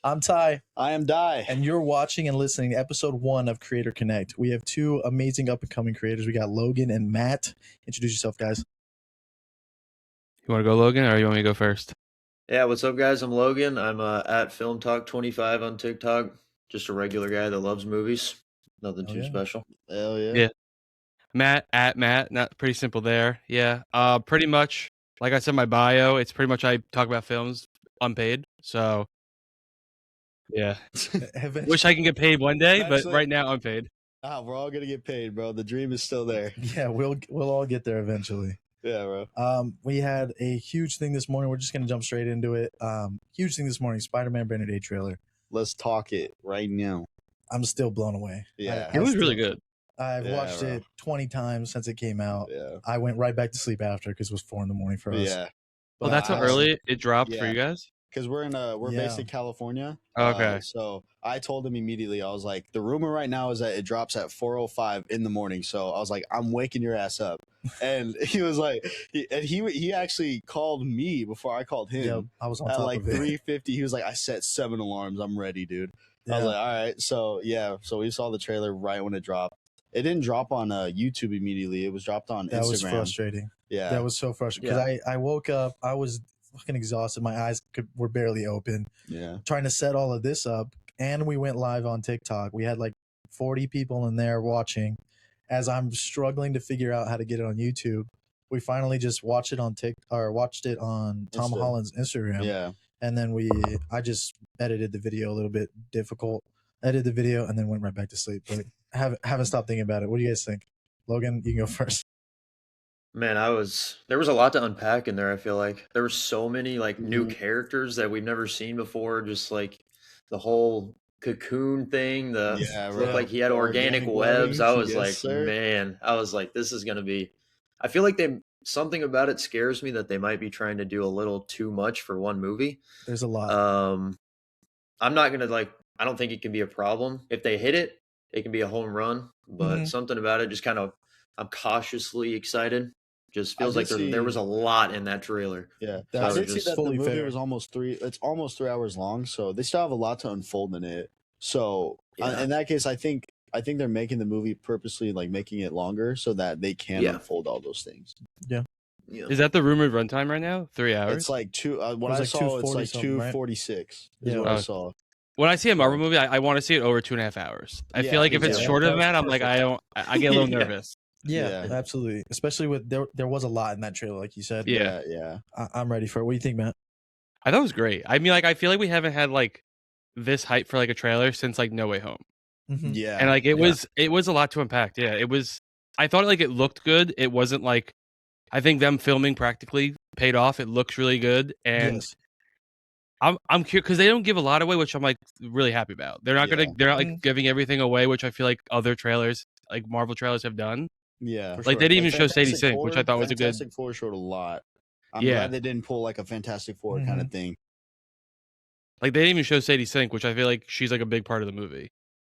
I'm Ty, I am Di. and you're watching and listening to episode 1 of Creator Connect. We have two amazing up and coming creators. We got Logan and Matt. Introduce yourself, guys. You want to go, Logan, or you want me to go first? Yeah, what's up, guys? I'm Logan. I'm at Film Talk 25 on TikTok. Just a regular guy that loves movies. Nothing too special. Hell yeah. Yeah. Matt at Matt. Not pretty simple there. Yeah. Pretty much, like I said, in my bio, it's pretty much I talk about films unpaid. So, yeah. Wish I can get paid one day, but right now unpaid. We're all gonna get paid, bro. The dream is still there. Yeah, we'll all get there eventually. Yeah, bro. We had a huge thing this morning. We're just gonna jump straight into it. Huge thing this morning. Spider-Man Brand New Day trailer. Let's talk it right now. I'm still blown away. Yeah. It was really good. I've watched it 20 times since it came out. Yeah. I went right back to sleep after because it was 4 a.m. for us. Yeah. Well, that's how early it dropped for you guys? Because we're based in California. Okay. So I told him immediately. I was like, the rumor right now is that it drops at 4:05 in the morning. So I was like, I'm waking your ass up. And he was like, he actually called me before I called him. Yeah, I was on at top like of it. 3:50. He was like, I set 7 alarms. I'm ready, dude. Yeah. I was like, all right. So yeah. So we saw the trailer right when it dropped. It didn't drop on YouTube immediately. It was dropped on Instagram. That was frustrating. Yeah. That was so frustrating because I woke up. I was fucking exhausted. My eyes were barely open. Yeah. Trying to set all of this up, and we went live on TikTok. We had like 40 people in there watching. As I'm struggling to figure out how to get it on YouTube, we finally just watched it on watched it on Tom Holland's Instagram. Yeah. And then I just edited the video a little bit difficult. Edited the video and then went right back to sleep. But haven't stopped thinking about it. What do you guys think? Logan, you can go first. Man, there was a lot to unpack in there. I feel like there were so many like new characters that we've never seen before. Just like the whole cocoon thing, looked like he had organic webs. I was like, this is gonna be. I feel like something about it scares me that they might be trying to do a little too much for one movie. There's a lot. I'm not gonna I don't think it can be a problem if they hit it. It can be a home run, but something about it just kind of. I'm cautiously excited. Just feels like there was a lot in that trailer. Yeah, so I did see that the movie fair. was almost 3 hours long, so they still have a lot to unfold in it. So in that case, I think they're making the movie purposely making it longer so that they can unfold all those things. Yeah. Is that the rumored runtime right now? 3 hours? It's like two. What I saw, it's like 2:46. Is what I saw. When I see a Marvel movie, I want to see it over 2.5 hours. I feel like if it's shorter than that, I'm like, I get a little nervous. Yeah, absolutely. Especially with there was a lot in that trailer, like you said. Yeah. I'm ready for it. What do you think, Matt? I thought it was great. I mean, I feel like we haven't had this hype for a trailer since No Way Home. Mm-hmm. Yeah, and it was a lot to unpack. Yeah, it was. I thought it looked good. It wasn't I think them filming practically paid off. It looks really good, and I'm curious because they don't give a lot away, which I'm really happy about. They're not giving everything away, which I feel like other trailers, Marvel trailers, have done. Yeah, they didn't even show Sadie Sink, which I thought was a good. Fantastic Four showed a lot. I'm glad they didn't pull a Fantastic Four kind of thing. They didn't even show Sadie Sink, which I feel like she's a big part of the movie.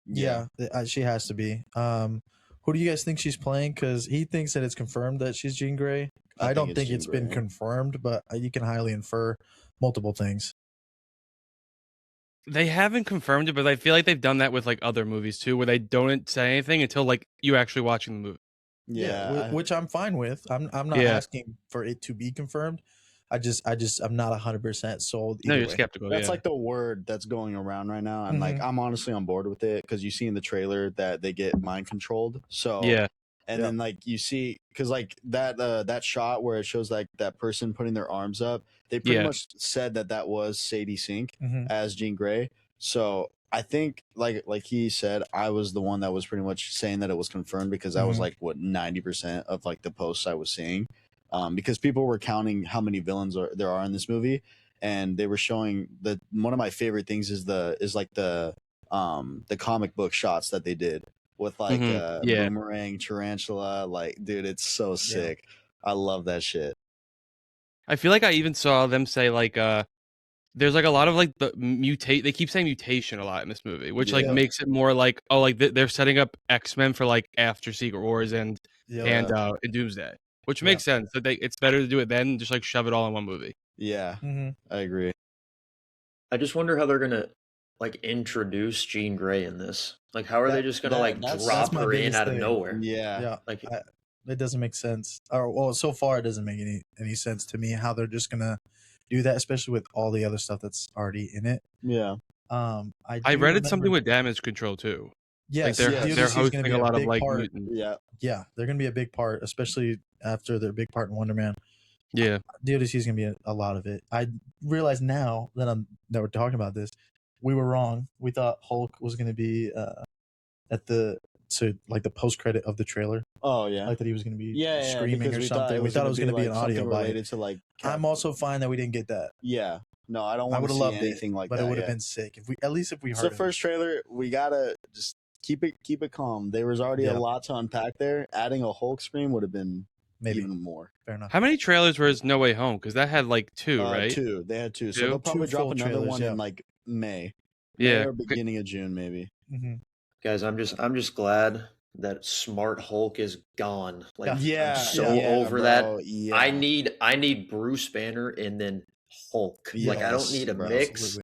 Yeah, she has to be. Who do you guys think she's playing? Because he thinks that it's confirmed that she's Jean Grey. I don't think it's been confirmed, but you can highly infer multiple things. They haven't confirmed it, but I feel like they've done that with other movies too, where they don't say anything until you actually watching the movie. Yeah, which I'm fine with. I'm not asking for it to be confirmed. I'm not 100% sold. No, you're skeptical. That's the word that's going around right now. And I'm honestly on board with it because you see in the trailer that they get mind controlled. So and then you see because that shot where it shows that person putting their arms up, they pretty much said that was Sadie Sink as Jean Grey. So I think like he said, I was the one that was pretty much saying that it was confirmed because that was 90% of the posts I was seeing. Because people were counting how many villains there are in this movie, and they were showing that one of my favorite things is the comic book shots that they did with Boomerang, Tarantula. Dude, it's so sick. I love that shit. I feel like I even saw them say there's a lot of the mutate. They keep saying mutation a lot in this movie, which makes it more they're setting up X-Men for after Secret Wars and Doomsday. Which makes sense. That it's better to do it then, just shove it all in one movie. Yeah, I agree. I just wonder how they're gonna like introduce Jean Grey in this? Like, how are they just gonna like that's drop my her in biggest out of thing. nowhere? Yeah. Like, it doesn't make sense. Or well, so far it doesn't make any sense to me how they're just gonna do that, especially with all the other stuff that's already in it. Yeah. I read it's something with damage control too. Yes, like they're hosting a lot of like part. mutants. Yeah, they're gonna be a big part, especially after their big part in Wonder Man. Yeah, DODC is gonna be a lot of it. I realize now that we're talking about this, we were wrong. We thought Hulk was gonna be at the post credit of the trailer. Oh yeah, like that he was gonna be screaming or something. We thought it was gonna be an audio related to like. I'm also fine that we didn't get that. Yeah, no, I don't want to see anything like that. But it would have been sick if we heard. It's the first trailer. We gotta just keep it calm. There was already a lot to unpack there. Adding a Hulk scream would have been maybe even more. Fair enough. How many trailers was No Way Home? Because that had like 2, right? 2. They had 2. So they'll probably drop another one in like May. Yeah, or beginning of June maybe. Mm-hmm. Guys, I'm just glad that Smart Hulk is gone. Like, I'm so over bro. that. Yeah. I need Bruce Banner and then Hulk. Like, I don't need a mix. Absolutely.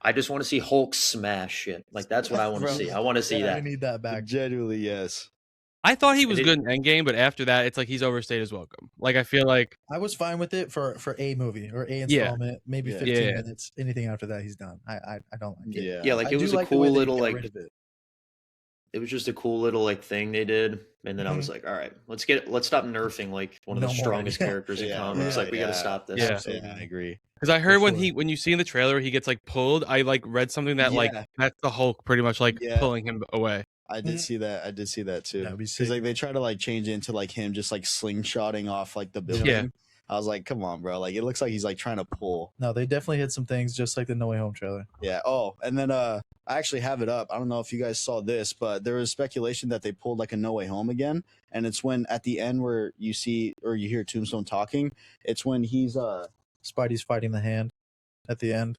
I just want to see Hulk smash shit. Like, that's what I want to see. I want to see that. I need that back. Genuinely, yes. I thought he was good in Endgame, but after that, it's like he's overstayed his welcome. Like, I feel like I was fine with it for a movie or a installment, maybe 15 minutes. Anything after that, he's done. I don't like it. Yeah, like it was a cool little like. It was just a cool little like thing they did, and then I was like, all right, let's stop nerfing like one of the strongest characters in comics. Like, we got to stop this. Yeah, I agree. Because I heard when you see in the trailer he gets like pulled, I like read something that like that's the Hulk pretty much like pulling him away. I did see that. I did see that too. Because like they try to like change it into like him just like slingshotting off like the building. Yeah. I was like, come on, bro. Like, it looks like he's like trying to pull. No, they definitely hit some things just like the No Way Home trailer. Yeah. Oh, and then I actually have it up. I don't know if you guys saw this, but there was speculation that they pulled like a No Way Home again. And it's when at the end where you see or you hear Tombstone talking, it's when he's Spidey's fighting the Hand at the end.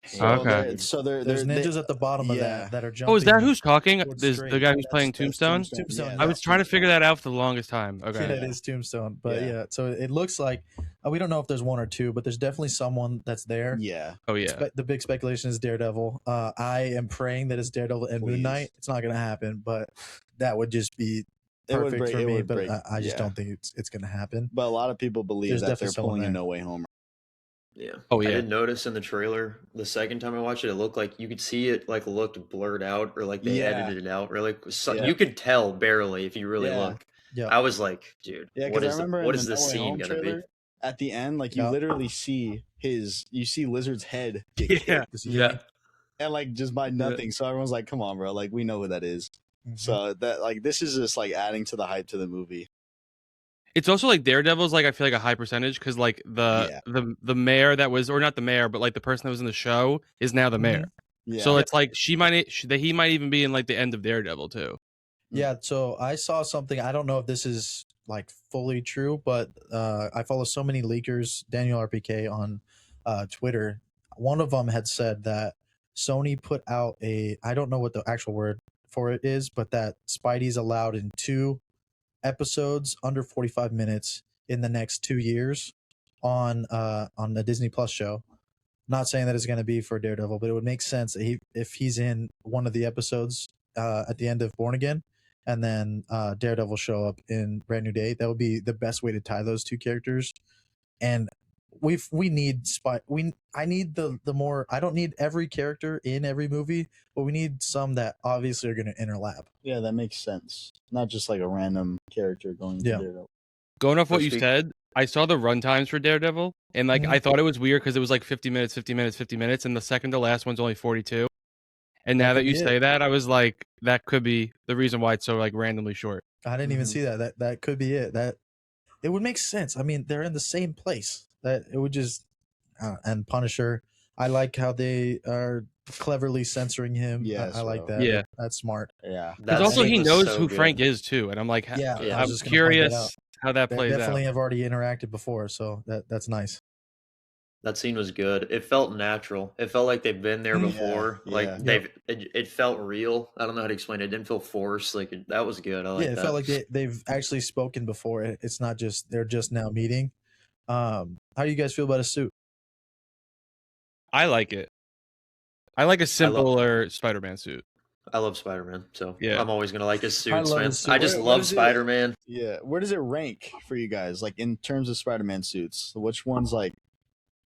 So okay. There's ninjas at the bottom of that are jumping. Oh, is that who's talking? Is the guy who's playing Tombstone? Tombstone. I was trying to figure that out for the longest time. Okay. Yeah, it is Tombstone. But so it looks like we don't know if there's one or two, but there's definitely someone that's there. Yeah. Oh yeah. The big speculation is Daredevil. I am praying that it's Daredevil and Moon Knight. It's not going to happen, but that would just be perfect for me. But I just don't think it's going to happen. But a lot of people believe that they're pulling a No Way Home. Yeah. Oh yeah. I did notice in the trailer the second time I watched it, it looked like you could see it like looked blurred out or like they edited it out or like you could tell barely if you really look. Yeah. I was like, dude, what is this scene gonna be? At the end, like you literally see Lizard's head get kicked. Yeah. And like just by nothing. So everyone's like, come on, bro, like we know who that is. Mm-hmm. So that like this is just like adding to the hype to the movie. It's also like Daredevil's like I feel like a high percentage because like the mayor that was or not the mayor but like the person that was in the show is now the mayor. Yeah. So it's like he might even be in like the end of Daredevil too. Yeah. So I saw something. I don't know if this is like fully true, but I follow so many leakers. Daniel RPK on Twitter. One of them had said that Sony put out I don't know what the actual word for it is, but that Spidey's allowed in 2 episodes under 45 minutes in the next 2 years on the Disney Plus show. Not saying that it's going to be for Daredevil, but it would make sense that if he's in one of the episodes at the end of Born Again, and then Daredevil show up in Brand New Day. That would be the best way to tie those 2 characters. And we need I need the more. I don't need every character in every movie, but we need some that obviously are going to interlap. Yeah, that makes sense. Not just like a random character going to Daredevil. Going off what you said, I saw the run times for Daredevil, and like I thought it was weird because it was like 50 minutes, 50 minutes, 50 minutes, and the second to last one's only 42. And now that you say that, I was like, that could be the reason why it's so like randomly short. I didn't even see that. That could be it. That it would make sense. I mean, they're in the same place. That it would just and Punisher. I like how they are cleverly censoring him. Yes, I like that. Yeah, that's smart. Yeah, because also he knows who Frank is too, and I'm like, I'm curious how that plays out. Definitely have already interacted before, so that's nice. That scene was good. It felt natural. It felt like they've been there before. It felt real. I don't know how to explain it. It didn't feel forced. Like that was good. I like that. It felt like they've actually spoken before. It's not just they're just now meeting. How do you guys feel about a suit? I like it. I like a simpler Spider-Man suit. I love Spider-Man, so yeah. I'm always gonna like his suits, I love man. his suit. I just love Spider-Man. Yeah, where does it rank for you guys? Like in terms of Spider-Man suits, which one's like?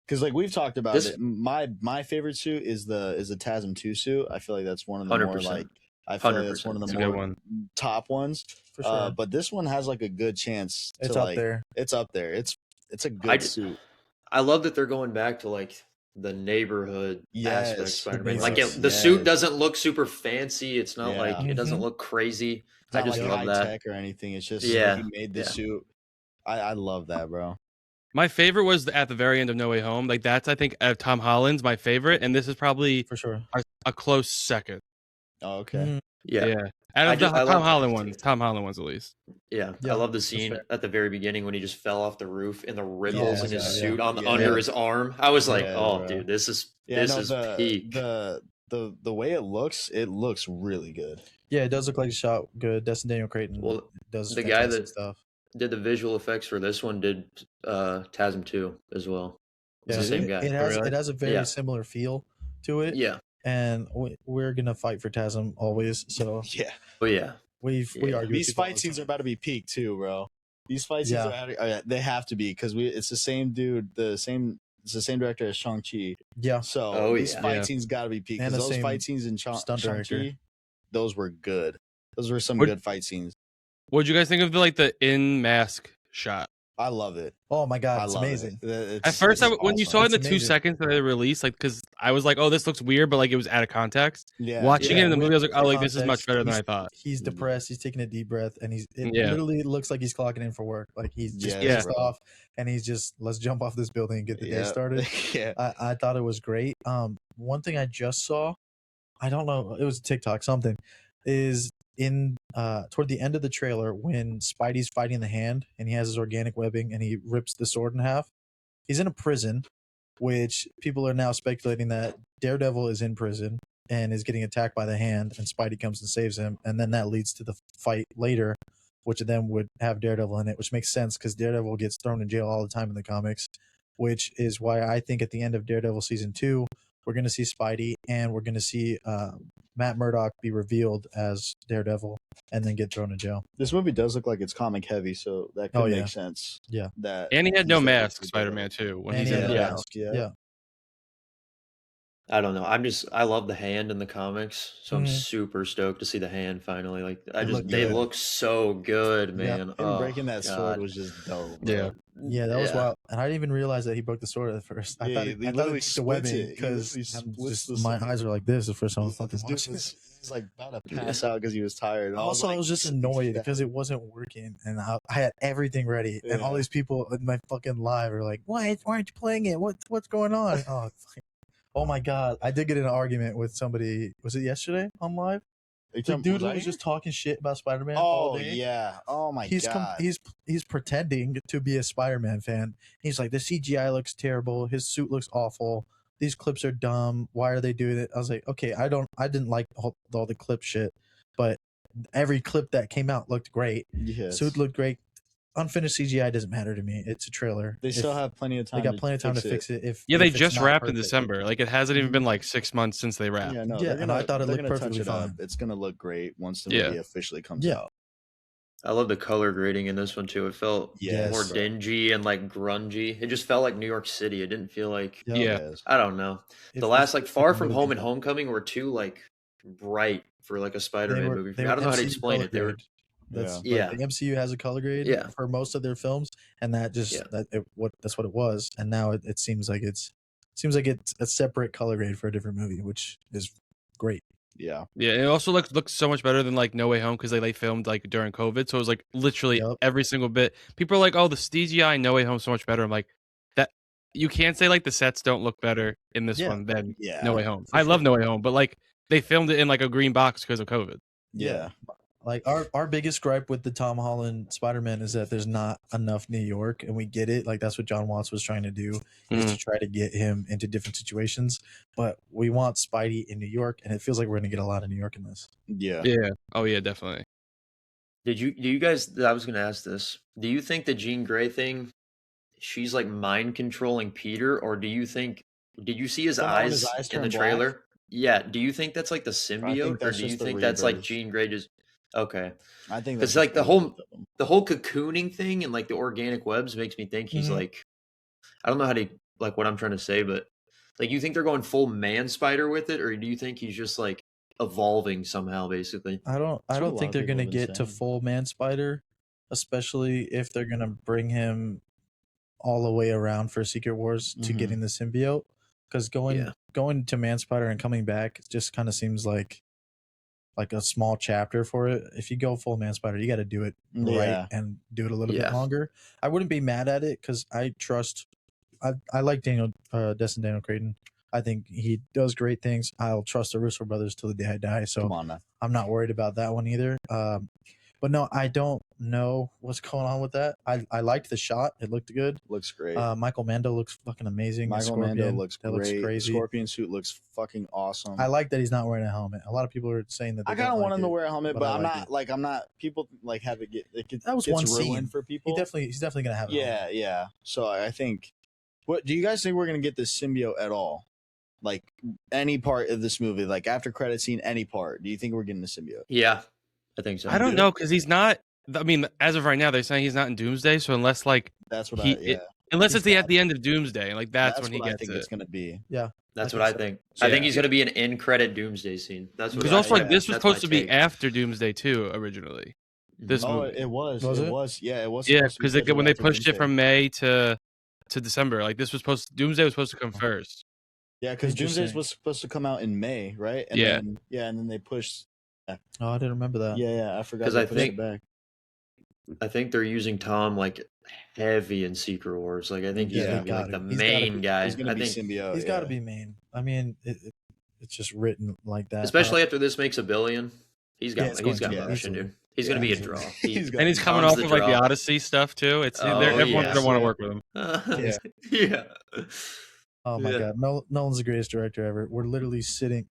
Because like we've talked about it, my favorite suit is the TASM 2 suit. I feel like that's one of the 100%. More like I feel like that's one of the more top ones. For sure. But this one has like a good chance. It's up there. It's up there. It's a good suit. I love that they're going back to like the neighborhood aspect of Spider-Man. Like the suit doesn't look super fancy. It's not like it doesn't look crazy. It's not I just like love high that. tech or anything. It's just like he made the suit. I love that, bro. My favorite was at the very end of No Way Home. Like that's I think Tom Holland's my favorite, and this is probably for sure a close second. Oh, okay. Yeah. Out of the Tom Holland ones at least. Yeah. I love the scene at the very beginning when he just fell off the roof and the ripples in his suit under his arm. I was like, oh, dude, this is peak. The way it looks really good. Yeah, it does look like a shot good. Destin Daniel Cretton does the guy that stuff. Did the visual effects for this one did TASM 2 as well. It's the same guy. It has a very similar feel to it. Yeah. And we're gonna fight for TASM always. So we argue. These fight scenes are about to be peak too, bro. These fight scenes they have to be because it's the same dude, it's the same director as Shang-Chi. Yeah. So these fight scenes got to be peak because those fight scenes in Shang-Chi, those were good. Those were some good fight scenes. What did you guys think of the in mask shot? I love it. Oh my god, it's amazing. At first, when you saw it in the 2 seconds that they released, like, because I was like, "Oh, this looks weird," but like it was out of context. Yeah. Watching it in the movie, I was like, "Oh, like this is much better than I thought." He's depressed. He's taking a deep breath, and it literally looks like he's clocking in for work. Like he's just pissed off, and he's just let's jump off this building and get the day started. I thought it was great. One thing I just saw, I don't know, it was TikTok something, is in toward the end of the trailer when Spidey's fighting the Hand and he has his organic webbing and he rips the sword in half. He's in a prison, which people are now speculating that Daredevil is in prison and is getting attacked by the Hand, and Spidey comes and saves him, and then that leads to the fight later, which then would have Daredevil in it, which makes sense because Daredevil gets thrown in jail all the time in the comics, which is why I think at the end of Daredevil season 2 we're going to see Spidey and we're going to see Matt Murdock be revealed as Daredevil and then get thrown in jail. This movie does look like it's comic heavy, so that could make sense. Yeah. And he had no mask, Spider-Man too. When he's in the mask. Yeah. I don't know. I love the Hand in the comics, so I'm super stoked to see the Hand finally. Like they look so good, man. Him breaking that sword was just dope. Yeah, that was wild. And I didn't even realize that he broke the sword at first. I thought he the webbing because my eyes were like this the first time I was fucking watching this. He was like about to pass out because he was tired. I was just annoyed because it wasn't working, and I had everything ready, and all these people in my fucking live are like, "Why aren't you playing it? What's going on?" Oh my god! I did get in an argument with somebody. Was it yesterday on live? The dude was just talking shit about Spider-Man. all day. Yeah. Oh my god. He's pretending to be a Spider-Man fan. He's like, the CGI looks terrible. His suit looks awful. These clips are dumb. Why are they doing it? I was like, okay, I didn't like all the clip shit, but every clip that came out looked great. Yes. Suit looked great. Unfinished CGI doesn't matter to me. It's a trailer. They still have plenty of time. They got plenty of time to fix it. They just wrapped in December. Like it hasn't even been like 6 months since they wrapped. Yeah, no, and I thought it looked perfectly fine. It's gonna look great once the movie officially comes out. I love the color grading in this one too. It felt more dingy and like grungy. It just felt like New York City. It didn't feel like I don't know. The last like Far From Home and Homecoming were too like bright for like a Spider-Man movie. I don't know how to explain it. They were. The MCU has a color grade for most of their films, and that just that's what it was. And now it seems like it's a separate color grade for a different movie, which is great. Yeah. It also looks so much better than like No Way Home because they filmed like during COVID, so it was like literally every single bit. People are like, "Oh, the CGI in No Way Home so much better." I'm like, that you can't say like the sets don't look better in this one than No Way Home. I love No Way Home, but like they filmed it in like a green box because of COVID. Yeah. Like our biggest gripe with the Tom Holland Spider-Man is that there's not enough New York, and we get it. Like that's what John Watts was trying to do, is to try to get him into different situations. But we want Spidey in New York, and it feels like we're going to get a lot of New York in this. Yeah. Yeah. Oh yeah, definitely. Do you guys? I was going to ask this. Do you think the Jean Grey thing, she's like mind controlling Peter, or do you think? Did you see his eyes in the trailer? Yeah, do you think that's like the symbiote, or do you think that's like Jean Grey just? Okay, I think that's like the whole cocooning thing and like the organic webs makes me think he's like, I don't know how to like what I'm trying to say, but like you think they're going full man spider with it, or do you think he's just like evolving somehow, basically? I don't think they're gonna get to full man spider, especially if they're gonna bring him all the way around for Secret Wars to getting the symbiote. Because going to man spider and coming back just kind of seems like a small chapter for it. If you go full man spider, you got to do it right and do it a little bit longer. I wouldn't be mad at it because I trust. I like Destin Daniel Cretton. I think he does great things. I'll trust the Russo brothers till the day I die. So come on now. I'm not worried about that one either. But no, I don't know what's going on with that. I liked the shot. It looked good. Looks great. Michael Mando looks fucking amazing. Michael Mando looks great. Looks crazy. Scorpion suit looks fucking awesome. I like that he's not wearing a helmet. A lot of people are saying that. I kind of want him to wear a helmet, but I'm not. People like have it get. That was one scene for people. He's definitely gonna have. Yeah. So I think. What do you guys think we're gonna get this symbiote at all? Like any part of this movie, like after credit scene, any part. Do you think we're getting the symbiote? Yeah, I think so. I don't know because he's not. I mean, as of right now, they're saying he's not in Doomsday. So unless like that's what unless it's at the end of Doomsday, like that's when he gets I think it's gonna be. Yeah, that's what I think. I think he's gonna be an end credit Doomsday scene. That's what. Because also like this was supposed to be after Doomsday too originally. This movie. It was. Yeah, it was. Yeah, because when they pushed it from May to December, like this was Doomsday was supposed to come first. Yeah, because Doomsday was supposed to come out in May, right? And then, and then they pushed. Oh, I didn't remember that. Yeah, I forgot. Because I think they're using Tom like heavy in Secret Wars. Like I think he's gonna be like the main guy. He's gonna be symbiote. He's got to be main. I mean, it's just written like that. Especially after this makes $1 billion, he's got motion, dude. He's gonna be a draw. And he's coming off of like the Odyssey stuff too. It's everyone's gonna want to work with him. Yeah. Oh my god, Nolan's the greatest director ever. We're literally sitting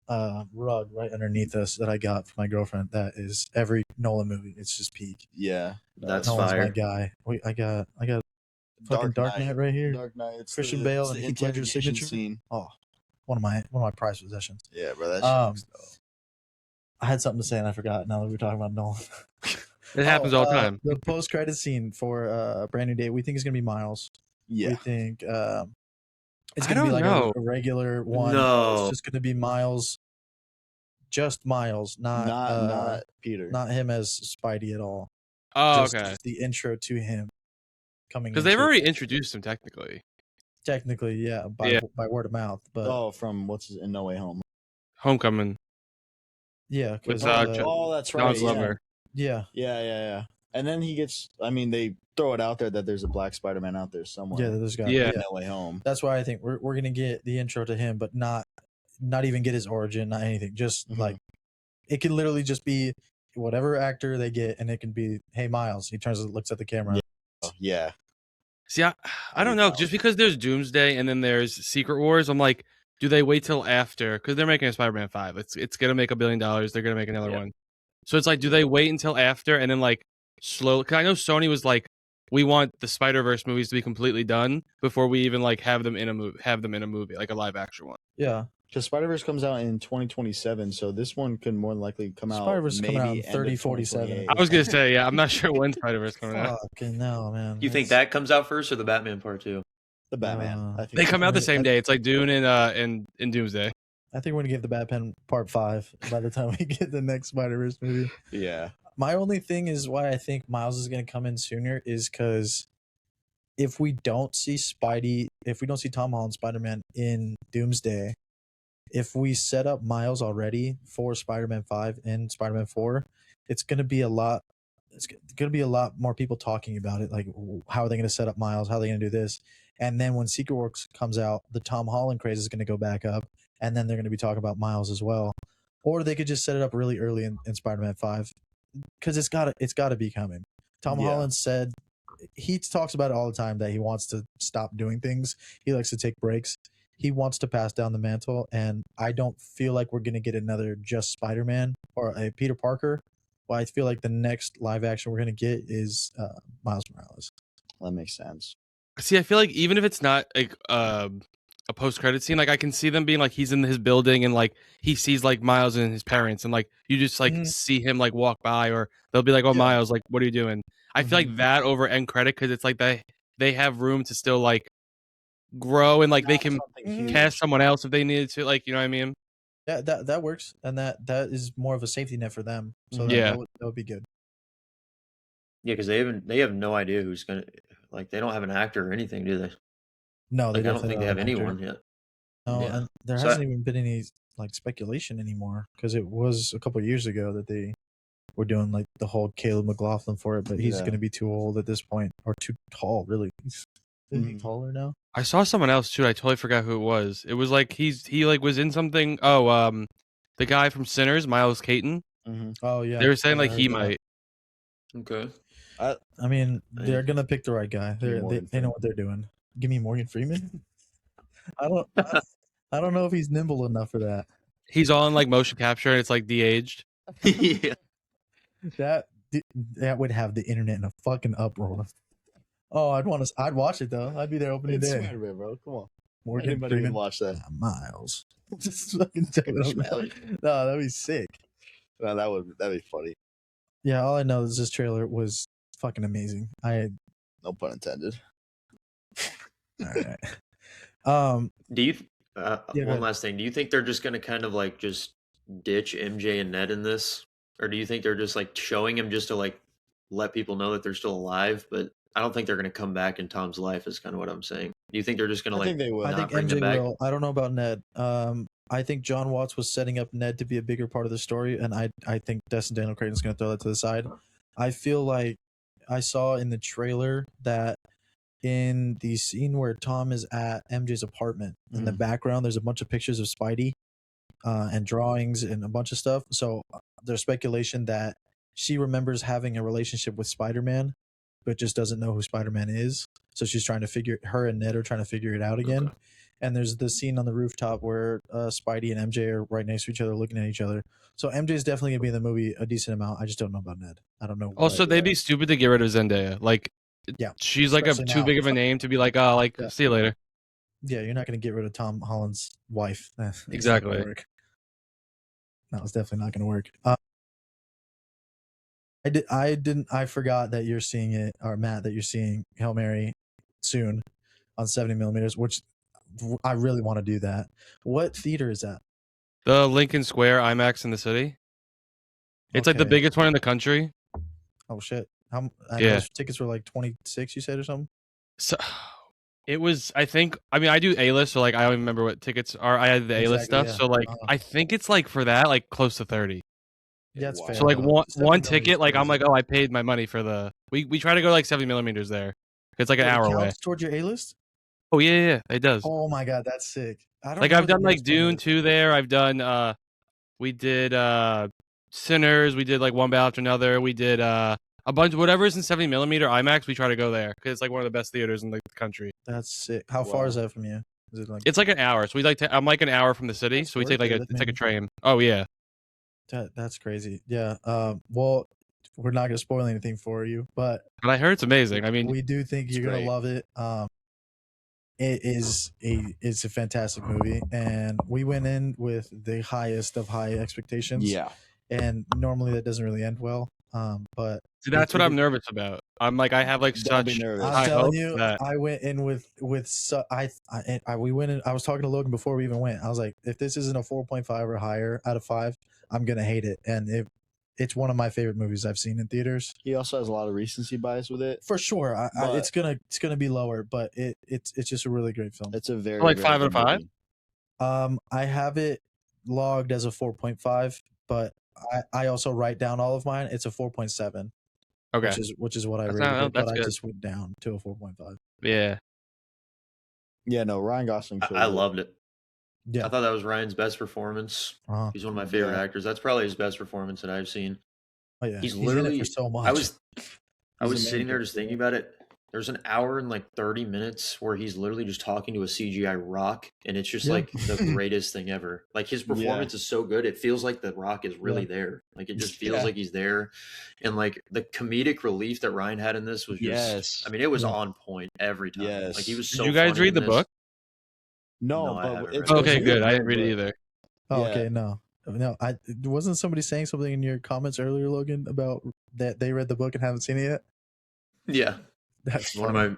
rug right underneath us that I got for my girlfriend. That is every Nolan movie. It's just peak. Yeah, that's Nolan's fire. My guy. I got fucking Dark Knight right here. Dark Knight. It's Christian Bale and Heath Ledger's signature scene. Oh, one of my prized possessions. Yeah, bro. That's I had something to say and I forgot. Now that we're talking about Nolan, it happens all the time. The post-credit scene for a Brand New Day. We think it's gonna be Miles. Yeah, we think it's gonna be like a regular one. No, it's just gonna be Miles. Just Miles, not Peter, not him as Spidey at all. Oh, just the intro to him coming because they've already introduced him technically. Technically, yeah, by word of mouth. But from in No Way Home, Homecoming. Yeah, with that's right. Lover. Yeah. And then he gets. I mean, they throw it out there that there's a Black Spider-Man out there somewhere. Yeah, there's got. Yeah, No Way Home. That's why I think we're gonna get the intro to him, but not even get his origin, not anything. Just like it can literally just be whatever actor they get, and it can be, hey Miles. He turns and looks at the camera. Yeah. See, I don't know. Just because there's Doomsday and then there's Secret Wars, I'm like, do they wait till after? Because they're making a Spider-Man 5. It's gonna make $1 billion. They're gonna make another one. So it's like, do they wait until after and then like slowly? Because I know Sony was like, we want the Spider-Verse movies to be completely done before we even like have them in a movie, like a live action one. Yeah. Because Spider-Verse comes out in 2027, so this one could more than likely come out. Spider-Verse is coming out in 3047. I was gonna say, I'm not sure when Spider-Verse coming out. Fucking no, man. You think that comes out first or the Batman Part 2? The Batman. I think they come out the same day. It's like Dune and Doomsday. I think we're gonna give the Batman Part 5 by the time we get the next Spider-Verse movie. Yeah. My only thing is why I think Miles is gonna come in sooner is because if we don't see Tom Holland Spider-Man in Doomsday, if we set up Miles already for Spider-Man 5 and Spider-Man 4, it's going to be a lot more people talking about it. Like, how are they going to set up Miles? How are they going to do this? And then when Secret Wars comes out, the Tom Holland craze is going to go back up, and then they're going to be talking about Miles as well. Or they could just set it up really early in Spider-Man 5, because it's got to be coming. Tom Holland said, he talks about it all the time, that he wants to stop doing things. He likes to take breaks. He wants to pass down the mantle, and I don't feel like we're going to get another just Spider-Man or a Peter Parker. Well, I feel like the next live action we're going to get is Miles Morales. That makes sense. See, I feel like even if it's not like a post-credit scene. Like I can see them being like he's in his building and like he sees like Miles and his parents and like you just like see him like walk by, or they'll be like, "Oh, Miles, like what are you doing?" I feel like that over end credit because it's like they have room to still like grow and like they can cast someone else if they needed to, like, you know what I mean? Yeah, that works, and that is more of a safety net for them. So that would be good. Yeah, because they have no idea who's gonna, like, they don't have an actor or anything, do they? No, they Like, I don't think they have an actor. anyone yet. No, and there hasn't even been any like speculation anymore because it was a couple of years ago that they were doing like the whole Caleb McLaughlin for it, but he's going to be too old at this point, or too tall, really. Is he taller now? I saw someone else too. I totally forgot who it was. It was like he like was in something. Oh, the guy from Sinners, Miles Caton. Oh yeah, they were saying like he might. Okay. I mean, they're gonna pick the right guy. They know what they're doing. Give me Morgan Freeman. I don't know if he's nimble enough for that. He's on like motion capture and it's like de-aged. Yeah. That would have the internet in a fucking uproar. Oh, I'd watch it though. I'd be there opening day. Spider-Man, bro. Come on. Morgan Anybody Freeman can watch that. Miles. Just fucking check it out. No, that'd be sick. No, that'd be funny. Yeah, all I know is this trailer was fucking amazing. No pun intended. All right. Do you one last thing? Do you think they're just gonna kind of like just ditch MJ and Ned in this, or do you think they're just like showing him just to like let people know that they're still alive? But I don't think they're gonna come back in Tom's life. Is kind of what I'm saying. Do you think they're just gonna I think they will. I think MJ will. I don't know about Ned. I think John Watts was setting up Ned to be a bigger part of the story, and I think Destin Daniel Cretton's going to throw that to the side. I feel like I saw in the trailer that in the scene where Tom is at MJ's apartment, in the background, there's a bunch of pictures of Spidey and drawings and a bunch of stuff. So there's speculation that she remembers having a relationship with Spider-Man, but just doesn't know who Spider-Man is. So she's trying to her and Ned are trying to figure it out again. Okay. And there's the scene on the rooftop where Spidey and MJ are right next to each other, looking at each other. So MJ is definitely gonna be in the movie a decent amount. I just don't know about Ned. I don't know. Also, they'd be stupid to get rid of Zendaya. Like, she's like too big of a name to be like, oh, like see you later. Yeah, you're not gonna get rid of Tom Holland's wife. Exactly. No, it's definitely not gonna work. I forgot that you're seeing it, or Matt, that you're seeing Hail Mary soon on 70 millimeters, which I really want to do that. What theater is that? The Lincoln Square IMAX in the city. It's like the biggest one in the country. Oh shit! Those tickets were like 26, you said, or something. So it was. I mean, I do A-list, so like I don't even remember what tickets are. I had the A-list stuff, so like I think it's like for that, like close to 30. Yeah, that's fair. So like one ticket, like I'm like, oh, I paid my money for the. We try to go like 70 millimeters there. It's like an hour away. Towards your A-list. Oh yeah, it does. Oh my god, that's sick. I've done like Dune 2 there. I've done we did Sinners. We did like one battle after another. We did a bunch of whatever's in 70 millimeter IMAX. We try to go there because it's like one of the best theaters in the country. That's sick. How far is that from you? Is it like? It's like an hour. So I'm like an hour from the city. So we take like it's like a train. Oh yeah. That's crazy. Yeah. Well, we're not gonna spoil anything for you, but I heard it's amazing. I mean, we do think you're gonna love it. It's a fantastic movie, and we went in with the highest of high expectations. Yeah. And normally that doesn't really end well. But see, that's what I'm nervous about. I'm like, I have like such I'm telling you, I went in we went in. I was talking to Logan before we even went. I was like, if this isn't a 4.5 or higher out of 5, I'm gonna hate it. And it's one of my favorite movies I've seen in theaters. He also has a lot of recency bias with it. For sure. It's gonna be lower, but it's just a really great film. It's a very like 5 out of 5. I have it logged as a 4.5, but I also write down all of mine. It's a 4.7. Okay. Which is what I rated it, but I just went down to a 4.5. Yeah. Yeah, no, Ryan Gosling. I loved it. Yeah. I thought that was Ryan's best performance. He's one of my favorite actors. That's probably his best performance that I've seen. Oh yeah. He's literally in it for so much. I was sitting there just thinking about it. There's an hour and like 30 minutes where he's literally just talking to a CGI rock, and it's just like the greatest thing ever. Like his performance is so good. It feels like the rock is really there. Like it just feels like he's there. And like the comedic relief that Ryan had in this was just, I mean, it was on point every time. Like he was so Did you guys read the book? No, I but haven't it's read it. Okay, good. I didn't good, read it but- either. Oh, Yeah. okay, no. I wasn't somebody saying something in your comments earlier, Logan, about that they read the book and haven't seen it yet. Yeah, That's one funny. of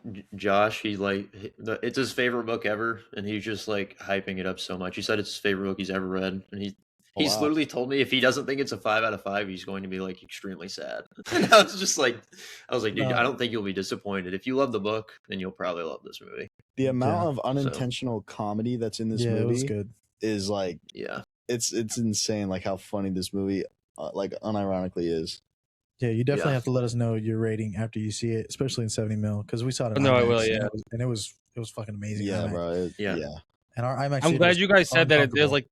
my Josh. He's like, it's his favorite book ever, and he's just like hyping it up so much. He said it's his favorite book he's ever read, and he's Wow. literally told me if he doesn't think it's a 5 out of 5, he's going to be like extremely sad. And I was just like, dude, I don't think you'll be disappointed. If you love the book, then you'll probably love this movie. The amount of unintentional comedy that's in this movie it was good. is like, Yeah, it's insane. Like how funny this movie, like unironically is. Yeah, you definitely Yeah. have to let us know your rating after you see it, especially in 70 mil, because we saw it in No, I IMAX, will, yeah. and it was fucking amazing. Yeah, IMAX. bro. Yeah. And our IMAX. I'm theater glad was you guys said that it is uncomfortable. like.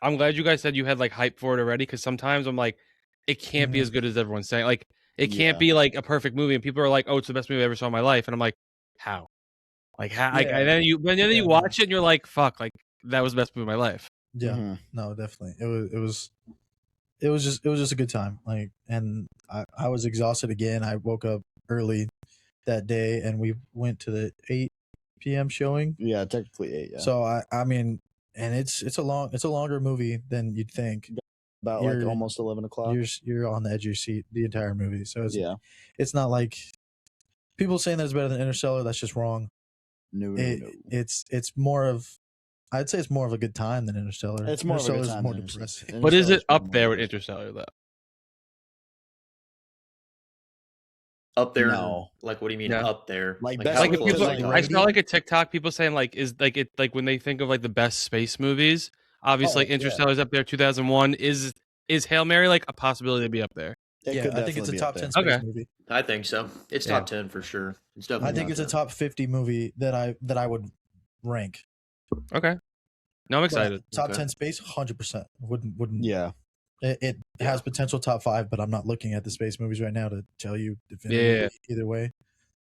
I'm glad you guys said you had like hype for it already, because sometimes I'm like, it can't be as good as everyone's saying. Like, it can't Yeah. be like a perfect movie, and people are like, "Oh, it's the best movie I ever saw in my life," and I'm like, "How?" Like, how? Like, Yeah. and then you Yeah. watch it, and you're like, "Fuck!" Like, that was the best movie of my life. Yeah, Mhm. no, definitely. It was just a good time. Like, and I was exhausted again. I woke up early that day, and we went to the 8 p.m. showing. Yeah, technically 8. Yeah. So I mean, and it's a longer movie than you'd think. About like you're- almost 11 o'clock. You're on the edge of your seat the entire movie. So Yeah. it's not like people saying that it's better than Interstellar. That's just wrong. No. It's more of, I'd say it's more of a good time than Interstellar. It's more of a good Interstellar's time more than depressing. But is it Interstellar's up more there with depressing. Interstellar though? up there. No. Like, what do you mean Yeah. up there? Like, best how Like, if Because, close people, is it? I saw like a TikTok, people saying like, is like it like when they think of like the best space movies, obviously Oh, yeah. Interstellar's up there. 2001 is Hail Mary like a possibility to be up there? It Yeah, could I think it's a definitely be top up there. 10 space Okay. movie. I think so. It's Yeah. top 10 for sure. It's I definitely. think top it's a 10. top 50 movie that I would rank. Okay, no, I'm But excited. top Okay. 10 space, 100%. Wouldn't. Yeah. It has potential top 5, but I'm not looking at the space movies right now to tell you definitively either way.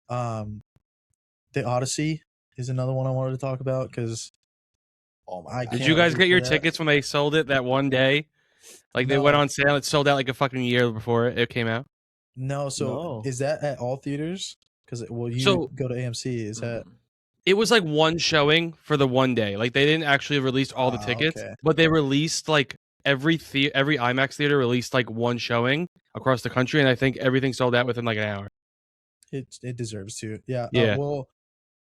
The Odyssey is another one I wanted to talk about because Oh my I God. Did can't you guys wait get your for that. tickets when they sold it that one day? Like they No. went on sale. It sold out like a fucking year before it came out. No, so No. is that at all theaters? Because you So- go to AMC. Is that It was like one showing for the one day. Like they didn't actually release all the Ah, tickets, okay. but they released like every IMAX theater released like one showing across the country, and I think everything sold out within like an hour. it deserves to? Yeah. Yeah. Well,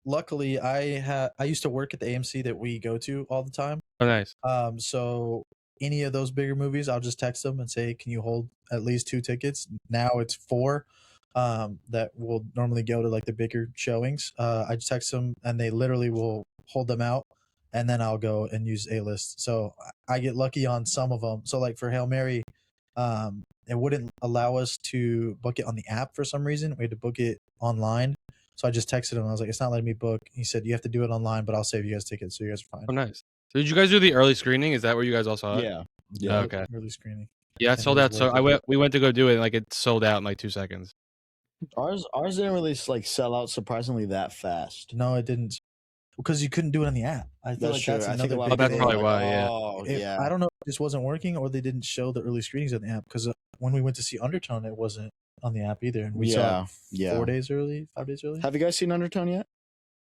luckily I used to work at the AMC that we go to all the time. Oh, nice. So any of those bigger movies, I'll just text them and say, "Can you hold at least 2 tickets?" Now it's 4 that will normally go to like the bigger showings. I just text them and they literally will hold them out, and then I'll go and use A-list. So I get lucky on some of them. So like for Hail Mary, it wouldn't allow us to book it on the app for some reason. We had to book it online. So I just texted him. I was like, "It's not letting me book." He said, "You have to do it online, but I'll save you guys tickets, so you guys are fine." Oh, nice. So did you guys do the early screening? Is that where you guys all saw it? Yeah. Yeah. Okay. Early screening. Yeah, it And it sold was out. So worth it. we went to go do it, and like it sold out in like 2 seconds. Ours didn't really like sell out surprisingly that fast. No, it didn't, because you couldn't do it on the app. I feel That's like true. that's I think another a lot big of that's people thing. were probably like, why, yeah. Oh, yeah. I don't know if this wasn't working or they didn't show the early screenings on the app, because when we went to see Undertone, it wasn't on the app either, and we saw it 4 days early, 5 days early. Have you guys seen Undertone yet?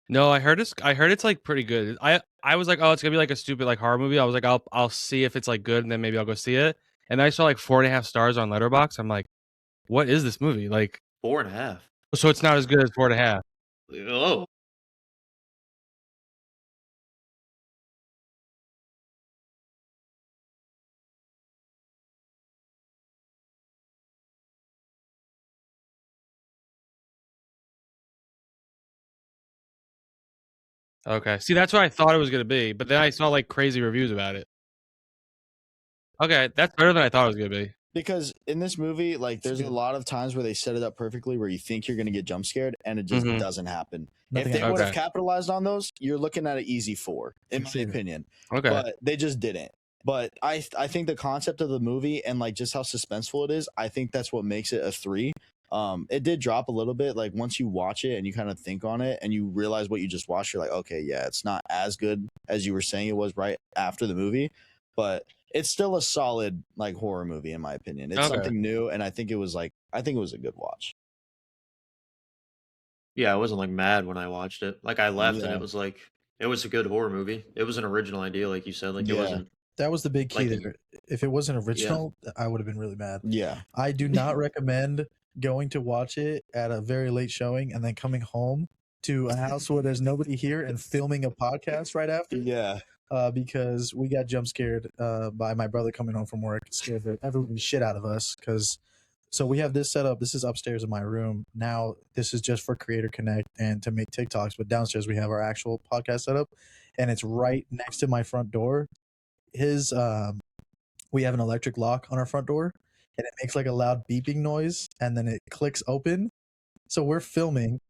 No, I heard it's like pretty good. I was like, oh, it's gonna be like a stupid like horror movie. I was like, I'll see if it's like good, and then maybe I'll go see it. And I saw like 4.5 stars on Letterboxd. I'm like, what is this movie? Like, 4.5. so it's not as good as 4.5. Oh, Okay, see, that's what I thought it was gonna be, but then I saw like crazy reviews about it. Okay, that's better than I thought it was gonna be. Because in this movie, like, there's a lot of times where they set it up perfectly where you think you're going to get jump scared and it just Mhm. doesn't happen. Nothing if they happens. would have Okay. capitalized on those, you're looking at an easy 4, in my Succeeded. opinion. Okay, But they just didn't. But I think the concept of the movie and like just how suspenseful it is, I think that's what makes it a 3. It did drop a little bit. Like once you watch it and you kind of think on it and you realize what you just watched, you're like, okay, yeah, it's not as good as you were saying it was right after the movie, but it's still a solid like horror movie in my opinion. It's Okay. something new, and I think it was a good watch. yeah. I wasn't like mad when I watched it. Like I left and Yeah. it was like It was a good horror movie. It was an original idea, like you said. Like, it wasn't. That was the big key Like, there. If it wasn't original, I would have been really mad. Yeah. I do not recommend going to watch it at a very late showing and then coming home to a house where there's nobody here and filming a podcast right after. Yeah. Because we got jump scared by my brother coming home from work. It scared everybody shit out of us. So we have this set up. This is upstairs in my room. Now this is just for Creator Connect and to make TikToks. But downstairs we have our actual podcast setup, and it's right next to my front door. We have an electric lock on our front door, and it makes like a loud beeping noise, and then it clicks open. So we're filming,